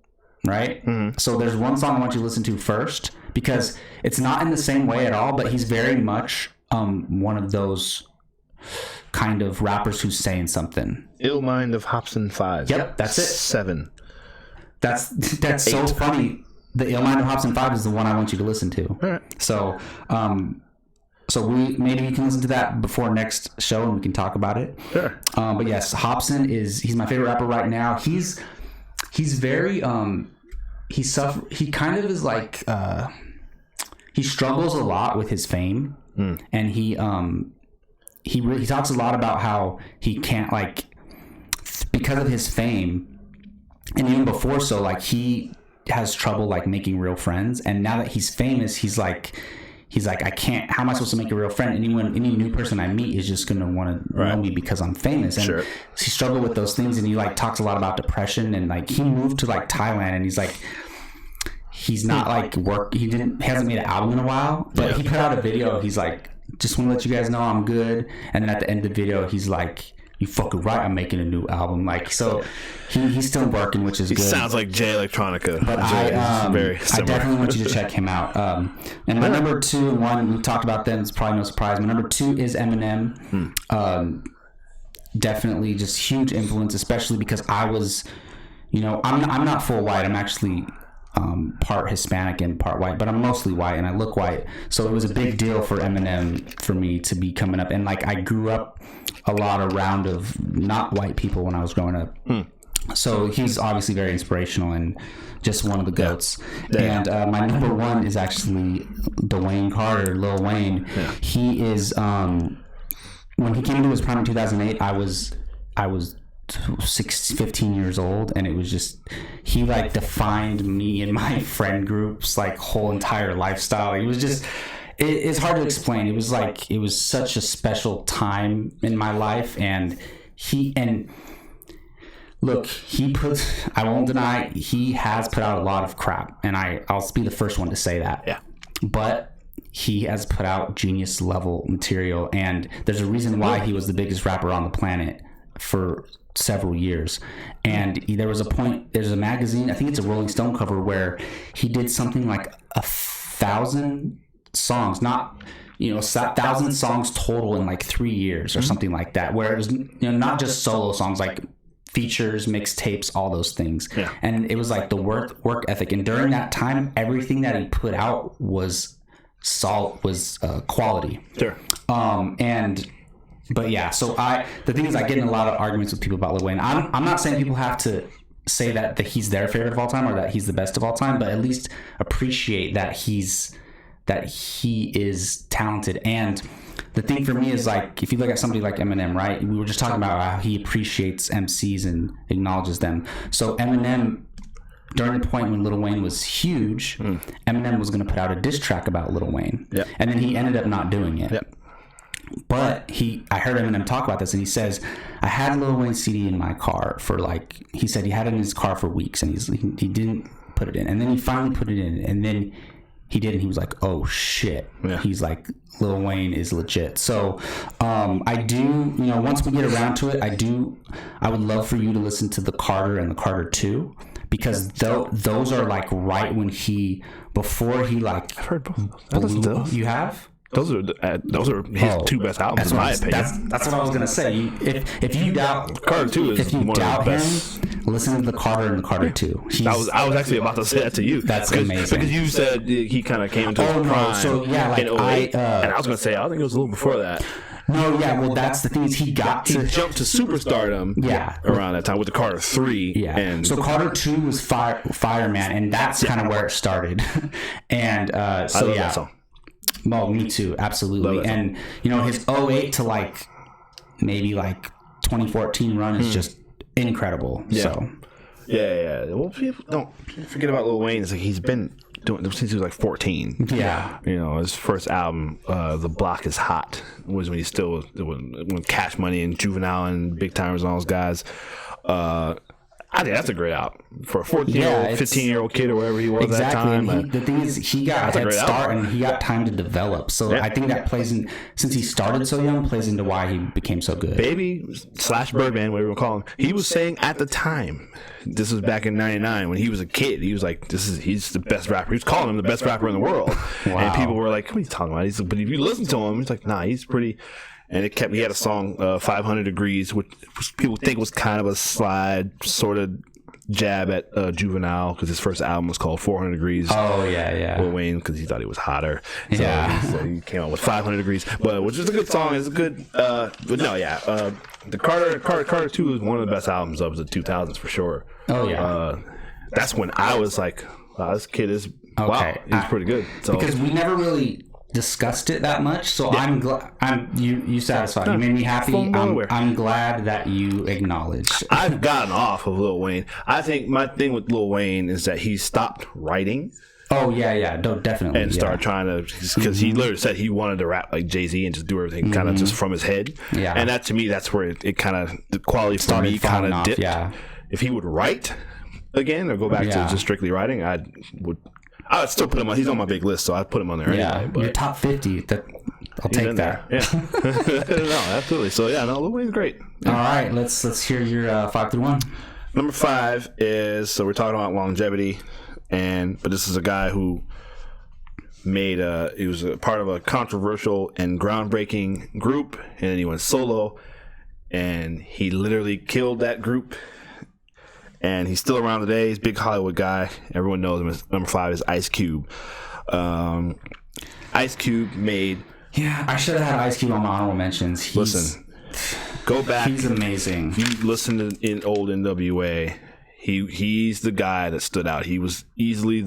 right? Mm-hmm. So there's one song I want you to listen to first, because it's not in the same way at all, but he's very much one of those kind of rappers who's saying something. Ill Mind of Hobson 5. Yep, that's it. 7. That's so funny. The Ill Mind of Hobson 5 is the one I want you to listen to. All right. So, maybe you can listen to that before next show and we can talk about it. Sure. But yes, Hobson he's my favorite rapper right now. He's very he kind of is like he struggles a lot with his fame, and he talks a lot about how he can't, like, because of his fame, and even before, so like he has trouble like making real friends, and now that he's famous, he's like I can't, how am I supposed to make a real friend? Any new person I meet is just gonna want to know me because I'm famous. And he struggled with those things, and he like talks a lot about depression, and like he moved to like Thailand, and he's not like hasn't made an album in a while, but he put out a video. He's like, just want to let you guys know I'm good. And then at the end of the video, he's like, you fucking right, I'm making a new album. Like, so he's still working, which is good. He sounds like Jay Electronica. But I definitely want you to check him out. And my number 2 and 1, we've talked about them, it's probably no surprise. My number 2 is Eminem. Definitely just huge influence, especially because I was, I'm not full white. I'm actually part Hispanic and part white, but I'm mostly white and I look white. So it was a big deal for Eminem for me to be coming up. And like, I grew up a lot around of not white people when I was growing up. So he's obviously very inspirational and just one of the GOATs. And my number 1 is actually Dwayne Carter, Lil Wayne. He is, when he came into his prime in 2008, I was 15 years old, and it was just, he like defined me and my friend group's like whole entire lifestyle. It was just, it's hard to explain. It was like, it was such a special time in my life, and look, I won't deny, he has put out a lot of crap, and I'll be the first one to say that. But he has put out genius level material, and there's a reason why he was the biggest rapper on the planet for several years. And there was a point, there's a magazine, I think it's a Rolling Stone cover, where he did something like 1,000 songs, not 1,000 songs total in like 3 years or something like that, where it was not just solo songs, like features, mixtapes, all those things. And it was like the work ethic, and during that time, everything that he put out was quality. But yeah, so the thing is, I get in a lot of arguments with people about Lil Wayne. I'm not saying people have to say that he's their favorite of all time or that he's the best of all time, but at least appreciate that he is talented. And the thing for me is, like, if you look at somebody like Eminem, right? We were just talking about how he appreciates MCs and acknowledges them. So Eminem, during the point when Lil Wayne was huge, Eminem was going to put out a diss track about Lil Wayne, and then he ended up not doing it. But I heard Eminem talk about this, and he says, I had Lil Wayne's CD in my car for he said he had it in his car for weeks, and he didn't put it in. And then he finally put it in, and then he did, and he was like, oh shit. He's like, Lil Wayne is legit. So I do, once we get around to it, I would love for you to listen to the Carter and the Carter 2, because those are like right when before he like, I've heard both. You have? Those are his 2 best albums, in my opinion. That's what I was gonna say. If you doubt Carter 2 is if you one doubt of the best. him, listen to the Carter and the Carter 2. I was actually about to say that to you. That's amazing. Because you said he kind of came into his prime. So yeah, like in 08, and I was gonna say, I think it was a little before that. No, yeah, well, that's the thing is he jumped to superstardom. Around that time with the Carter 3. And so Carter 2 was Fireman, and that's kind of where it started. And I love that song. Well, me too, absolutely. And his 08 to like maybe like 2014 run is just incredible. So Well, people don't forget about Lil Wayne. It's like he's been doing since he was like 14. Yeah. You know, his first album, The Block Is Hot, was when he still when Cash Money and Juvenile and Big Timers and all those guys. I think that's a great album for a 14-year-old, 15-year-old kid or whatever he was at that time. The thing is, he got a head start and he got time to develop. So I think that plays in, since he started so young, plays into why he became so good. Baby / Birdman, whatever you call him, he was saying at the time, this was back in '99 when he was a kid, he was like, he's the best rapper. He was calling him the best rapper in the world. Wow. And people were like, what are you talking about? He's like, but if you listen to him, he's like, nah, he's pretty. And he had a song, 500 Degrees, which people think was kind of a slide sort of jab at Juvenile, because his first album was called 400 Degrees. Oh, yeah. Lil Wayne, because he thought he was hotter. So he came out with 500 Degrees, which is a good song. It's a good, but no, yeah. The Carter 2 is one of the best albums of the 2000s for sure. Oh, yeah. That's when I was like, wow, this kid is, wow, he's pretty good. So, because we never really discussed it that much, so I'm glad you satisfied. You made me happy. I'm glad that you acknowledged. I've gotten off of Lil Wayne. I think my thing with Lil Wayne is that he stopped writing. Oh yeah, no, definitely. And started trying to, because he literally said he wanted to rap like Jay-Z and just do everything kind of just from his head. Yeah. And that, to me, that's where it kind of, the quality for me kind of dipped. Yeah. If he would write again or go back to just strictly writing, I would still put him on. He's on my big list, so I'd put him on there anyway. But your top 50. I'll take that. Yeah. No, absolutely. So Lil Wayne's great. All right, let's hear your 5 through 1. Number 5 is, so we're talking about longevity, but this is a guy who he was a part of a controversial and groundbreaking group, and then he went solo, and he literally killed that group. And he's still around today. He's a big Hollywood guy. Everyone knows him. Number 5 is Ice Cube. Ice Cube made... Yeah, I should have had Ice Cube on my honorable mentions. Listen, go back. He's amazing. You listen to in old NWA. He's the guy that stood out. He was easily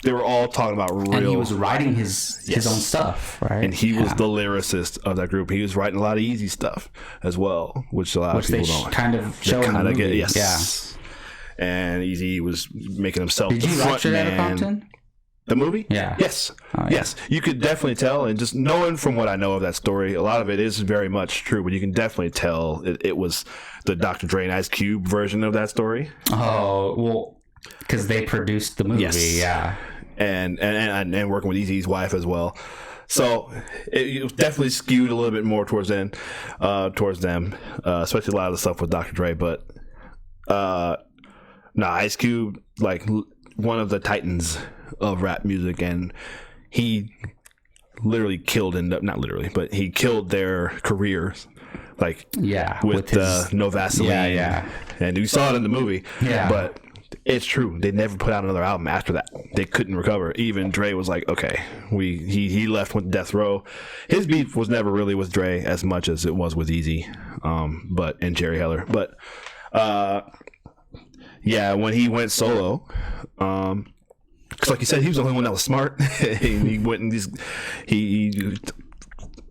They were all talking about real... And he was writing his own stuff, right? And he was the lyricist of that group. He was writing a lot of easy stuff as well, which a lot of people don't. Kind of show in the movie. Yes. Yeah. And Easy was making himself the front man. Did you watch it at Compton? The movie? Yeah. Yes. Oh, yeah. Yes. You could definitely tell, and just knowing from what I know of that story, a lot of it is very much true, but you can definitely tell it was the Dr. Dre and Ice Cube version of that story. Oh, well, because they produced the movie, yeah. And working with Eazy's wife as well. So it was definitely skewed a little bit more towards them, especially a lot of the stuff with Dr. Dre. But Ice Cube, like one of the titans of rap music, and he literally killed but he killed their careers. Like with his, No Vaseline. Yeah. And you saw it in the movie. Yeah. But it's true. They never put out another album after that. They couldn't recover. Even Dre was like, okay, he left with Death Row. His beef was never really with Dre as much as it was with Eazy, and Jerry Heller. But when he went solo, because like you said, he was the only one that was smart. He went and he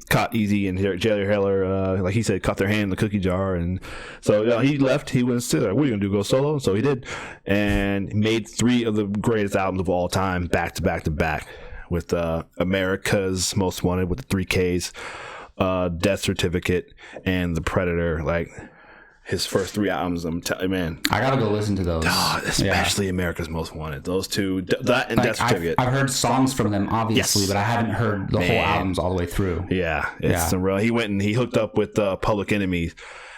caught Eazy and Jerry Heller, like he said, caught their hand in the cookie jar. And so he left. He went and said, what are you going to do, go solo? So he did, and made 3 of the greatest albums of all time, back to back to back, with America's Most Wanted with the 3 Ks, Death Certificate, and The Predator. Like, his first 3 albums, I'm telling you, man. I gotta go listen to those. Especially America's Most Wanted. Those 2, that and Death Certificate. I've heard songs from them, obviously, but I haven't heard the whole albums all the way through. Yeah, it's some real. He went and he hooked up with Public Enemy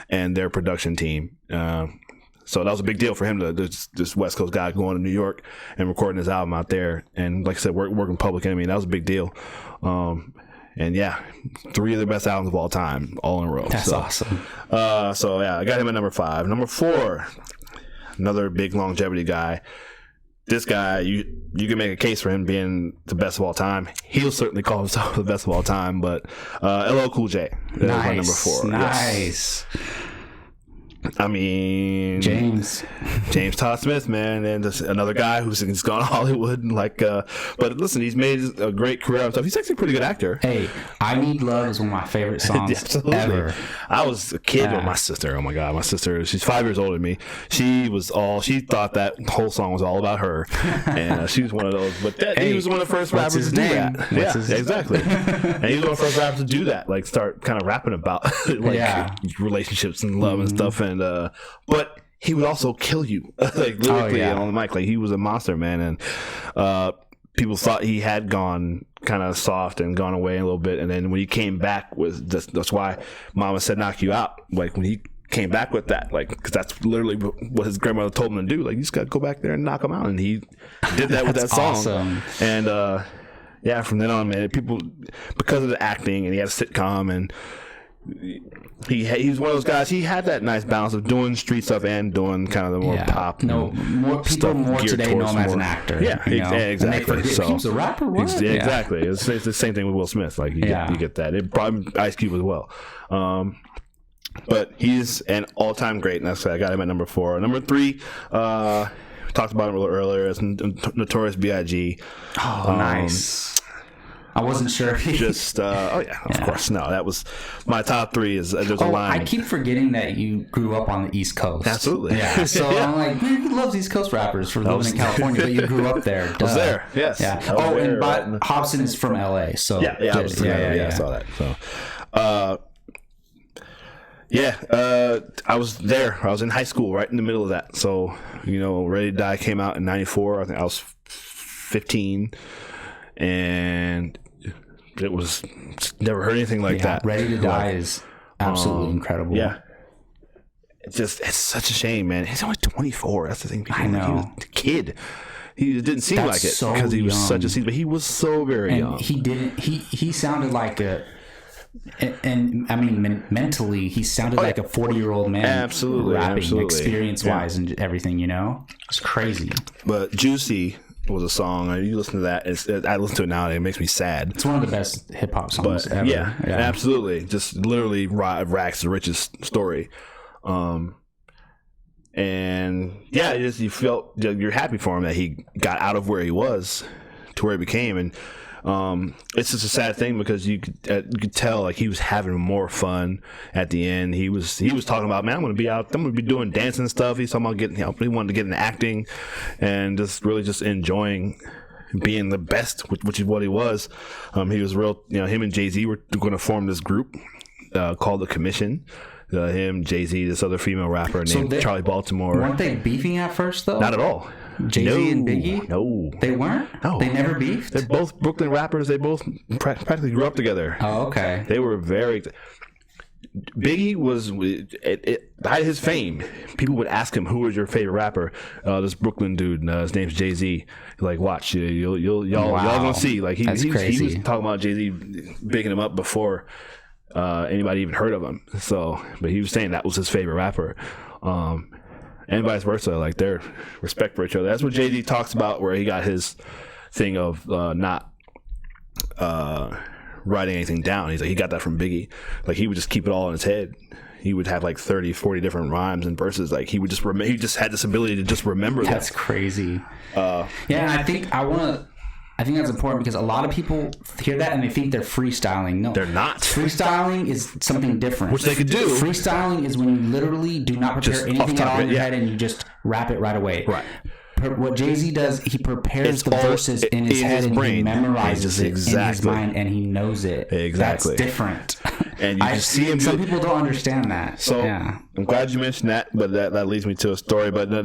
and their production team. So that was a big deal for him, this West Coast guy going to New York and recording his album out there. And like I said, working Public Enemy, that was a big deal. And 3 of the best albums of all time, all in a row. That's awesome. I got him at number 5. Number 4, another big longevity guy. This guy, you can make a case for him being the best of all time. He'll certainly call himself the best of all time, but LL Cool J. That was my number 4. Nice. I mean, James Todd Smith, man, and just another guy who's gone to Hollywood and but listen, he's made a great career and stuff. He's actually a pretty good actor. Hey, I Need Love is one of my favorite songs ever. I was a kid with my sister. Oh my god, my sister, she's 5 years older than me. She thought that whole song was all about her, and she was one of those. But he was one of the first rappers to do that. Yeah, exactly. And he was one of the first rappers to do that, like start kind of rapping about relationships and love and stuff. And but he would also kill you, like lyrically on the mic. Like he was a monster, man. And people thought he had gone kind of soft and gone away a little bit. And then when he came back that's why Mama said knock you out. Like when he came back with that, like, because that's literally what his grandmother told him to do. Like, you just got to go back there and knock him out. And he did that with that song. Awesome. And from then on, man, people, because of the acting, and he had a sitcom, and he was one of those guys. He had that nice balance of doing street stuff and doing kind of the more pop. More people today know him as an actor. Yeah, exactly. So he was a rapper. What? Exactly. It's the same thing with Will Smith. Like you get that. It probably Ice Cube as well. But he's an all-time great, and that's why I got him at number 4. Number 3, talked about him a little earlier. It's Notorious B.I.G. Oh, nice. I wasn't sure. Of course. No, that was my top 3. There's a line. I keep forgetting that you grew up on the East Coast. Absolutely. Yeah. So I'm like, man, he loves East Coast rappers for living in California, but you grew up there. I was there. Yes. Yeah. And Hobson is from L.A. So I saw that. So. I was there. I was in high school, right in the middle of that. So, Ready to Die came out in '94. I think I was 15, and it was never heard anything like that. Ready to Die is absolutely incredible. Yeah, it's such a shame, man. He's only 24. That's the thing. I know. He was a kid. He didn't seem like it because he was such a season, but he was so very young. He didn't. He sounded like a. And I mean, mentally, he sounded like a 40-year-old man. Absolutely, rapping, experience-wise, and everything. It's crazy. But Juicy was a song. You listen to that. I listen to it now, and it makes me sad. It's one of the best hip hop songs ever. Yeah, absolutely. Just literally rags to riches story. And you felt you're happy for him that he got out of where he was to where he became, and. It's just a sad thing because you could tell like he was having more fun at the end. He was talking about, man, I'm going to be doing dancing and stuff. He's talking about he wanted to get into acting and just really just enjoying being the best, which is what he was. He was real, him and Jay-Z were going to form this group called The Commission. Him, Jay-Z, this other female rapper named Charlie Baltimore. Weren't they beefing at first though? Not at all. Jay-Z and Biggie? No. They weren't? No. They never beefed? They're both Brooklyn rappers. They both practically grew up together. Oh, okay. They were very... Biggie was... At his fame, people would ask him, who was your favorite rapper? This Brooklyn dude, his name's Jay-Z. Like, watch, y'all gonna see. Like, he was talking about Jay-Z bigging him up before anybody even heard of him. So, but he was saying that was his favorite rapper. And vice versa, like their respect for each other. That's what Jay-Z talks about, where he got his thing of not writing anything down. He's like, he got that from Biggie. Like, he would just keep it all in his head. He would have like 30, 40 different rhymes and verses. Like, he would just he just had this ability to just remember That's crazy. I think that's important because a lot of people hear that and they think they're freestyling. No, they're not. Freestyling is something different. Which they could do. Freestyling is when you literally do not prepare anything at all in your head and you just rap it right away. Right. What Jay-Z does, he prepares the verses in his head and he memorizes it in his mind and he knows it. Exactly. That's different. And you see him. Some people don't understand that. So I'm glad you mentioned that, but that leads me to a story. But the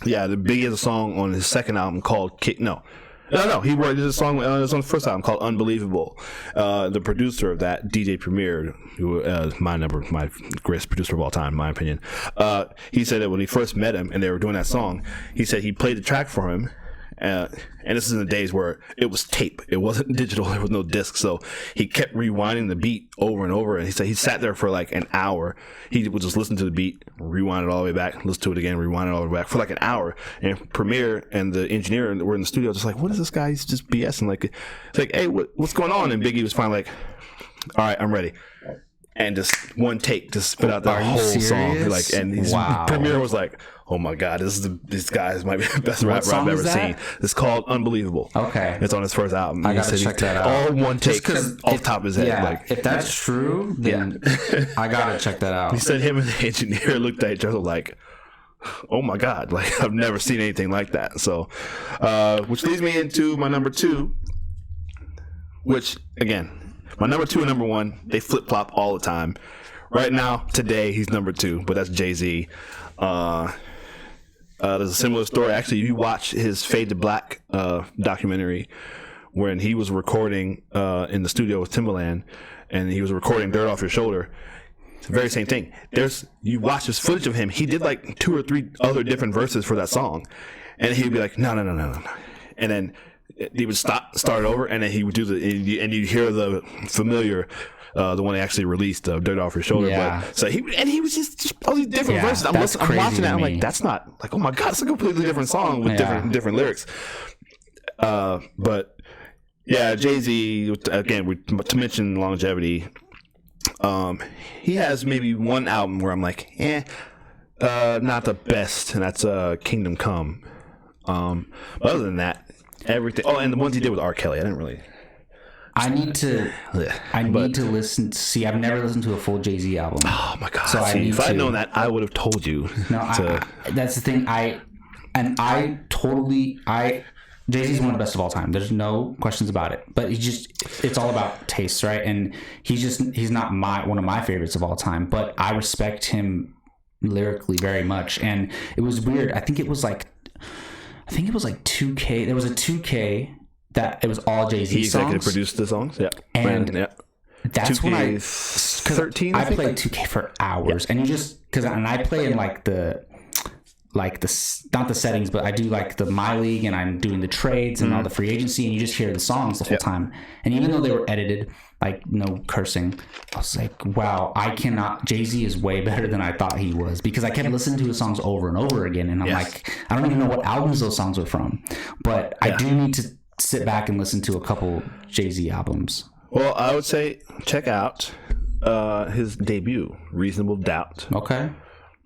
Biggie has a song on his second album called Kick. No. He wrote a song on his first album called Unbelievable. The producer of that, DJ Premier, who is my greatest producer of all time, in my opinion, he said that when he first met him and they were doing that song, he said he played the track for him. And this is in the days where it was tape. It wasn't digital. There was no disc. So he kept rewinding the beat over and over. And he said he sat there for like an hour. He would just listen to the beat, rewind it all the way back, listen to it again, rewind it all the way back for like an hour. And Premier and the engineer were in the studio just like, what is this guy? He's just BSing. Like, it's like, hey, what's going on? And Biggie was finally like, all right, I'm ready. and just one take to spit out that Are you whole song. serious? Like, and his Premier was like, "Oh my god, this guy might be the best rapper I've ever seen." It's called Unbelievable. Okay, it's on his first album. I gotta check that out. All one take, because off the top of his head. Yeah, like, if that's true, then I gotta check that out. He said him and the engineer looked at each other like, "Oh my god, like I've never seen anything like that." So, which leads me into my number 2, which again, my number 2 and number 1, they flip flop all the time. Right now, today, he's number 2, but that's Jay-Z. There's a similar story. Actually, you watch his Fade to Black documentary when he was recording in the studio with Timbaland, and he was recording Dirt Off Your Shoulder. It's the very same thing. You watch this footage of him. He did like 2 or 3 other different verses for that song, and he'd be like, no, and then he would start it over, and then he would do and you'd hear the familiar. The one he actually released, Dirt Off Your Shoulder. Yeah. But, so he was just all these different verses. I'm watching that. I'm like, that's not like, oh my god, it's a completely different song with different lyrics. But yeah, Jay-Z again. To mention longevity, he has maybe one album where I'm like, not the best, and that's Kingdom Come. But other than that, everything. Oh, and the ones he did with R. Kelly, I didn't really. I need to listen. See, I've never listened to a full Jay-Z album. Oh my god! So if I'd known that, I would have told you. No, that's the thing. Jay-Z's one of the best of all time. There's no questions about it. But it's all about taste, right? And he's not one of my favorites of all time. But I respect him lyrically very much. And it was weird. I think it was like 2K. There was a 2K. That it was all Jay-Z songs. He executive produced the songs, yeah. And that's when I 13. I played 2K for hours, and I play in like the not the settings, but I do like the My League, and I'm doing the trades and all the free agency, and you just hear the songs the whole time. And even though they were edited, like no cursing, I was like, wow, Jay-Z is way better than I thought he was, because I kept listening to his songs over and over again, and I'm like, I don't even know what albums those songs were from, but I do need to sit back and listen to a couple Jay-Z albums. Well, I would say check out his debut, Reasonable Doubt. Okay.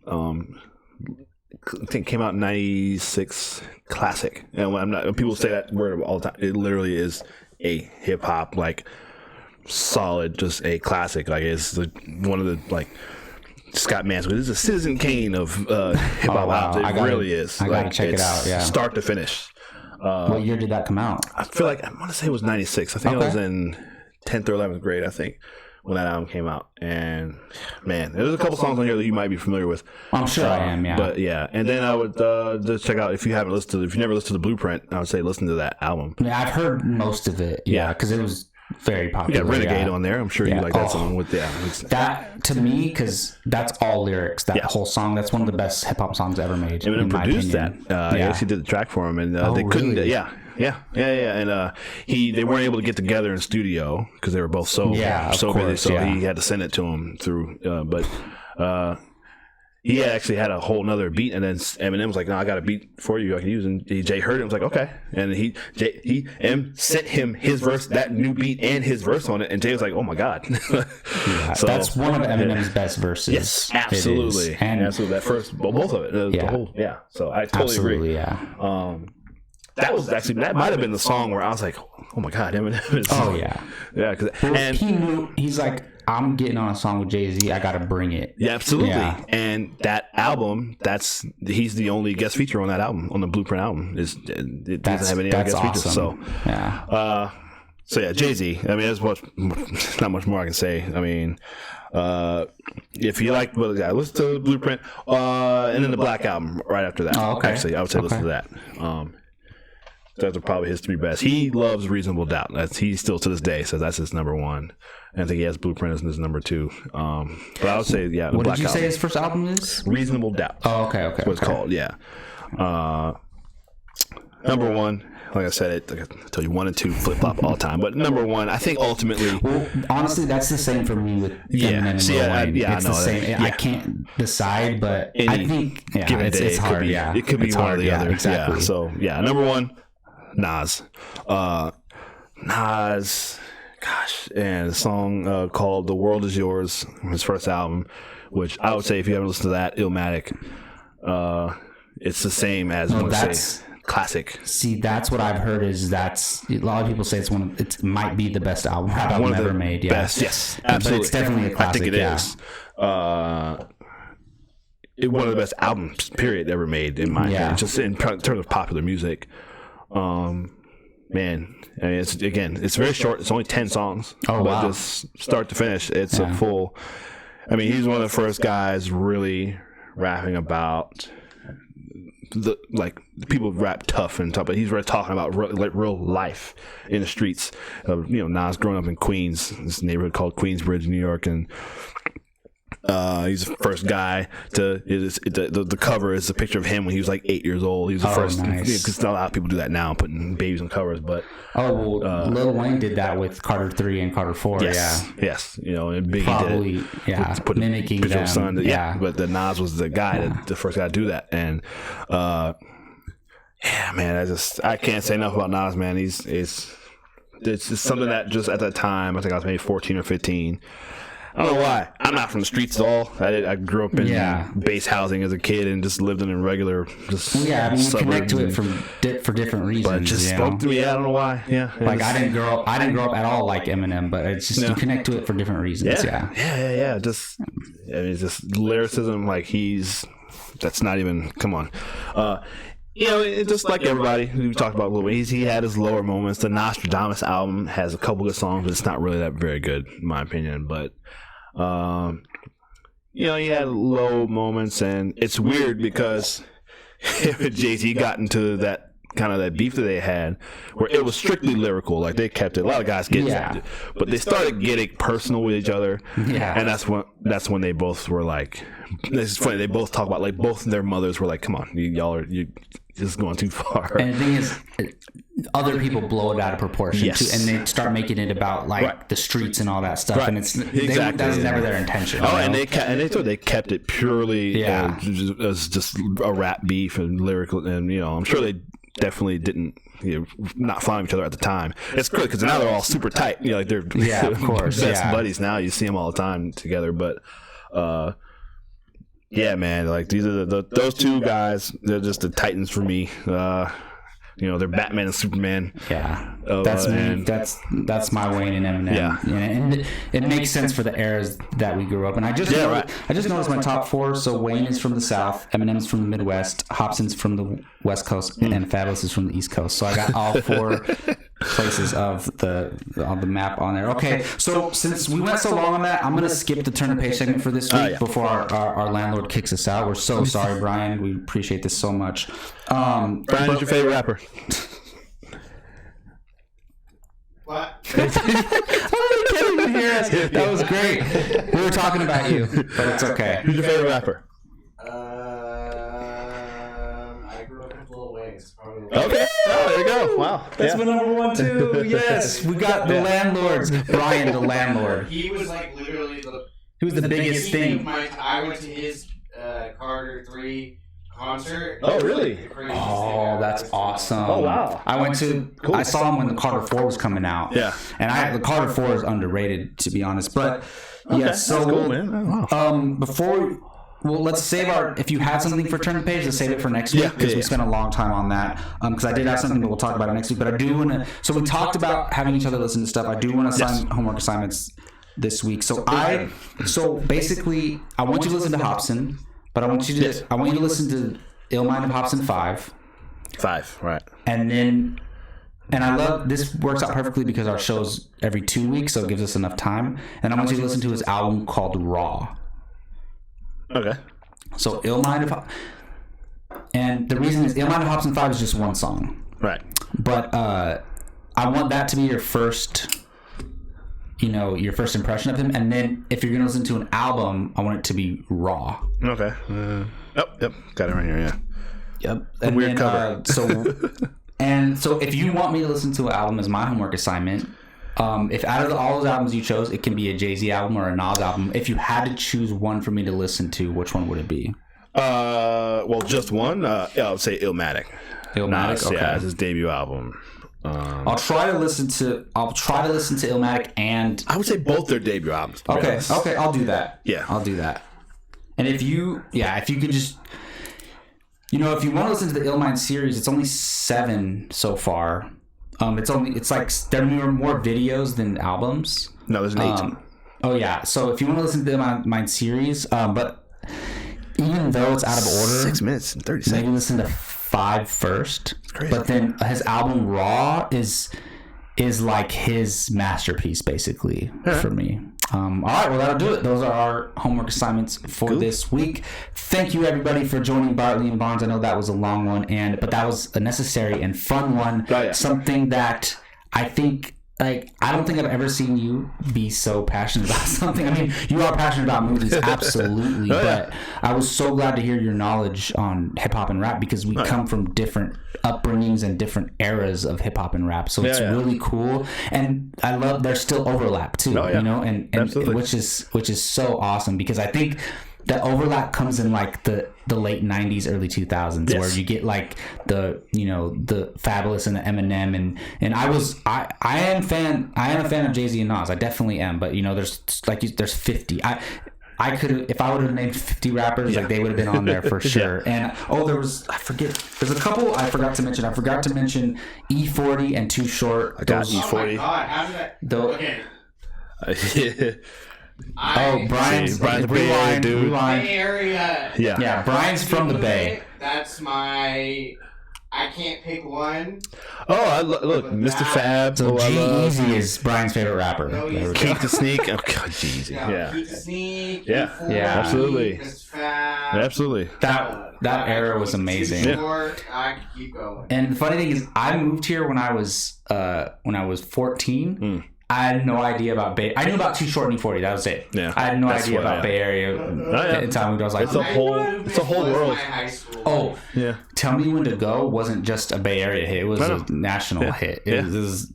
I think it came out in '96. Classic. And when people say that word all the time, it literally is a hip hop like solid, just a classic. Like it's one of the like Scott Mansfield. This is a Citizen Kane of hip hop albums. It really is. I gotta check it out. Yeah, start to finish. What year did that come out? I feel like I want to say it was '96. I think I was in 10th or 11th grade. I think when that album came out. And man, there's a couple songs on here that you might be familiar with. I'm sure I am. Yeah. But yeah, and then I would just check out if you never listened to the Blueprint. I would say listen to that album. Yeah, I've heard most of it. Yeah, because it was very popular. You got Renegade on there. I'm sure you like that song with that to me, because that's all lyrics. That whole song, that's one of the best hip hop songs ever made. Eminem produced that. He actually did the track for him, and they couldn't. Really? Yeah. And they weren't able to get together in studio because they were both so busy. So he had to send it to him through. He actually had a whole nother beat, and then Eminem was like, "No, I got a beat for you I can use." And Jay heard it and was like, "Okay." And M sent him his verse, that new beat, and his verse on it. And Jay was like, "Oh my god!" So that's one of Eminem's best verses. Yes, absolutely, absolutely. That first, both of it, the whole, So I totally agree. Yeah. That might have been the song where I was like, "Oh my god, Eminem is." Oh yeah, and he knew. He's like, I'm getting on a song with Jay-Z. I got to bring it. Yeah, absolutely. Yeah. And that album, he's the only guest feature on that album, on the Blueprint album. It doesn't have any other guest features. So yeah. Jay-Z. I mean, there's not much more I can say. I mean, if you like, listen to Blueprint, and then the Black Album right after that. Oh, okay. Actually, I would say listen to that. Those are probably his 3 best. He loves Reasonable Doubt. He still to this day says that's his number 1. And I think he has Blueprint as his number 2. But I would say, the what Black did you Album. say his first album is? Reasonable Doubt. Oh, okay. That's what it's called, yeah. Number 1, like I said, I tell you 1 and 2 flip flop all time. But number 1, I think ultimately. Well, honestly, that's the same for me with Eminem and Lil Wayne. It's the same. Yeah. I can't decide, but I think it's hard. It could be one or the other. Exactly. Yeah. So number 1. Nas. and a song called "The World Is Yours," his first album, which I would say if you ever listen to that, Illmatic, it's the same as classic. See, that's what I've heard. That's a lot of people say it might be the best album ever made. Yeah. Best, yes, absolutely. But it's definitely a classic. I think it is. One of the best albums, period, ever made in my opinion. Just in terms of popular music. Man, I mean, it's very short. It's only 10 songs. Oh, wow. But just start to finish, it's a full. I mean, he's one of the first guys really rapping about people rap tough and tough, but he's really talking about real life in the streets. Nas growing up in Queens, this neighborhood called Queensbridge, New York, and he's the first guy to. The cover is a picture of him when he was like 8 years old. He was the first, because not a lot of people do that now, putting babies on covers. But Lil Wayne did that with Carter 3 and Carter 4. Yes, and Biggie did put mimicking them. Son, but the Nas was the guy, the first guy to do that, and man, I can't say enough about Nas, man. It's just something that just at that time, I think I was maybe 14 or 15. I don't know why. I'm not from the streets at all. I grew up in base housing as a kid and just lived in a regular you connect to it for different reasons. But it just spoke to me. I don't know why. Yeah. Like I didn't grow up at all like Eminem, but it's just you connect to it for different reasons. Yeah. Just lyricism. Like that's not even. Come on. It's just like everybody we talked about a little bit. He had his lower moments. The Nostradamus album has a couple good songs, but it's not really that very good, in my opinion. But he had low moments, and it's weird because him and Jay-Z got into that kind of that beef that they had, where it was strictly lyrical. Like they kept it. A lot of guys get it, but they started getting personal with each other. Yeah, and that's when they both were like. It's funny. They both talk about like both their mothers were like, "Come on, y'all are just going too far." And the thing is, other people blow it out of proportion too, and they start making it about like the streets and all that stuff, and it's that's never their intention. And they kept it purely as just a rap beef and lyrical, and I'm sure they definitely didn't not following each other at the time. It's good because now they're all super tight. Like they're of course best buddies now. You see them all the time together, but. Yeah, man. Like these are those two guys. They're just the titans for me. They're Batman and Superman. Yeah, that's me. That's my Wayne and Eminem. Yeah, and it makes sense for the eras that we grew up in. I just noticed my top four. So Wayne is from the South, Eminem is from the Midwest, Hobson's from the West Coast, and Fabulous is from the East Coast. So I got all four places of the map on there. Okay, so since we went so long on that, I'm gonna skip the turn the page segment for this week before our landlord kicks us out. We're so sorry, Brian. We appreciate this so much. Brian, who's your favorite rapper? What? I can't even hear us. That was great. We were talking about you, but it's okay. Who's your favorite rapper? I grew up with Lil Wayne. Okay. Oh, there you go. Wow. That's my number one too. Yes, we got the landlords. Brian, the landlord. He was like literally He was the biggest thing. I went to his Carter 3 concert. Oh, really? Oh, that's awesome. Oh, wow. I saw him when the Carter 4 was coming out. Yeah. And the Carter 4 is underrated, to be honest. But, so that's cool, man. Oh, wow. Let's save if you had something for Turn the Page, let's save it for next week, because we spent a long time on that. Because I did have something that we'll talk about next week. But I do want to, so we talked about having each other listen to stuff. I do want to assign homework assignments this week. So basically, I want you to listen to Hobson. But I want you to listen to Ill Mind of Hobson 5. 5, right. And I love, this works out perfectly because our show's every 2 weeks, so it gives us enough time. And I want you to listen to his album called Raw. Okay. So Ill Mind of and the reason is Ill Mind of Hobson 5 is just one song. Right. But I want that to be your first impression of him, and then if you're gonna listen to an album, I want it to be raw. Okay. Yep. Got it right here. Yeah. Yep. A weird cover. So if you want me to listen to an album as my homework assignment, if out of all those albums you chose, it can be a Jay-Z album or a Nas album. If you had to choose one for me to listen to, which one would it be? Well, just one. I would say Illmatic. Illmatic. Nas, okay. Yeah, it's his debut album. I'll try to listen to Illmatic and. I would say both their debut albums. Okay, I'll do that. Yeah, I'll do that. And if you could just, if you want to listen to the Illmind series, it's only 7 so far. It's like there are more videos than albums. No, there's an 8. Oh yeah. So if you want to listen to the Illmind series, but even though it's out of order, 6 minutes and 30 seconds. maybe listen to 5 first. It's crazy. But then his album Raw is like his masterpiece, basically, for me. All right, well, that'll do it. Those are our homework assignments for this week. Thank you, everybody, for joining Bartley and Bonds. I know that was a long one, but that was a necessary and fun one. Oh, yeah. Something that I think, I don't think I've ever seen you be so passionate about something. I mean, you are passionate about movies, absolutely. But I was so glad to hear your knowledge on hip hop and rap because we come from different upbringings and different eras of hip hop and rap. So it's really cool, and I love there's still overlap too. And which is so awesome because I think that overlap comes in like the late 90s, early 2000s, where you get like the Fabulous and the Eminem and I am a fan of Jay-Z and Nas. I definitely am, but there's 50. I could, if I would have named 50 rappers, like they would have been on there for sure. And there's a couple I forgot to mention. I forgot to mention E40 and Too Short. I got E40. Oh my God, how did okay. Brian's Bay Area, dude. Bay Area. Yeah, Brian's from the Bay. That's my. I can't pick one. Oh, look, Mr. Fab. So G-Eazy is Brian's favorite rapper. Keep the Sneak. Oh God, G-Eazy. Yeah. Keep the Sneak. Yeah. Absolutely. Mr. Fab. Absolutely. That era was amazing. I could keep going. And the funny thing is, I moved here when I was 14. I had no idea about Bay. I knew about Too Short and E40. That was it. Yeah, I had no idea about Bay Area at the time. I was like, it's a whole world. Oh, yeah. Tell Me When to Go wasn't just a Bay Area hit. It was a national hit. It was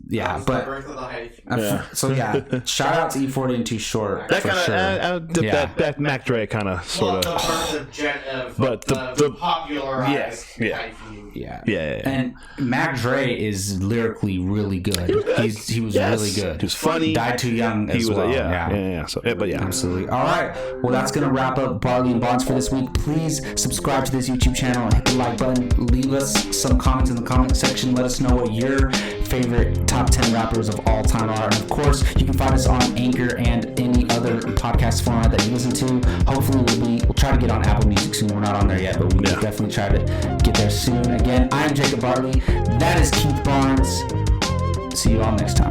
so shout out to E40 and Too Short. That kind of that Mac Dre kind of sort of. But the popularized. Yeah. And Mac Dre is lyrically really good. He was really good. He was funny. Died too young as well. Yeah. So, absolutely. All right. Well, that's going to wrap up Bartley and Bonds for this week. Please subscribe to this YouTube channel. Hit the like button. Leave us some comments in the comment section. Let us know what your favorite top 10 rappers of all time are. And of course, you can find us on Anchor and any other podcast format that you listen to. Hopefully, we'll try to get on Apple Music soon. We're not on there yet, but we will definitely try to get there soon. Again, I'm Jacob Bartley. That is Keith Barnes. See you all next time.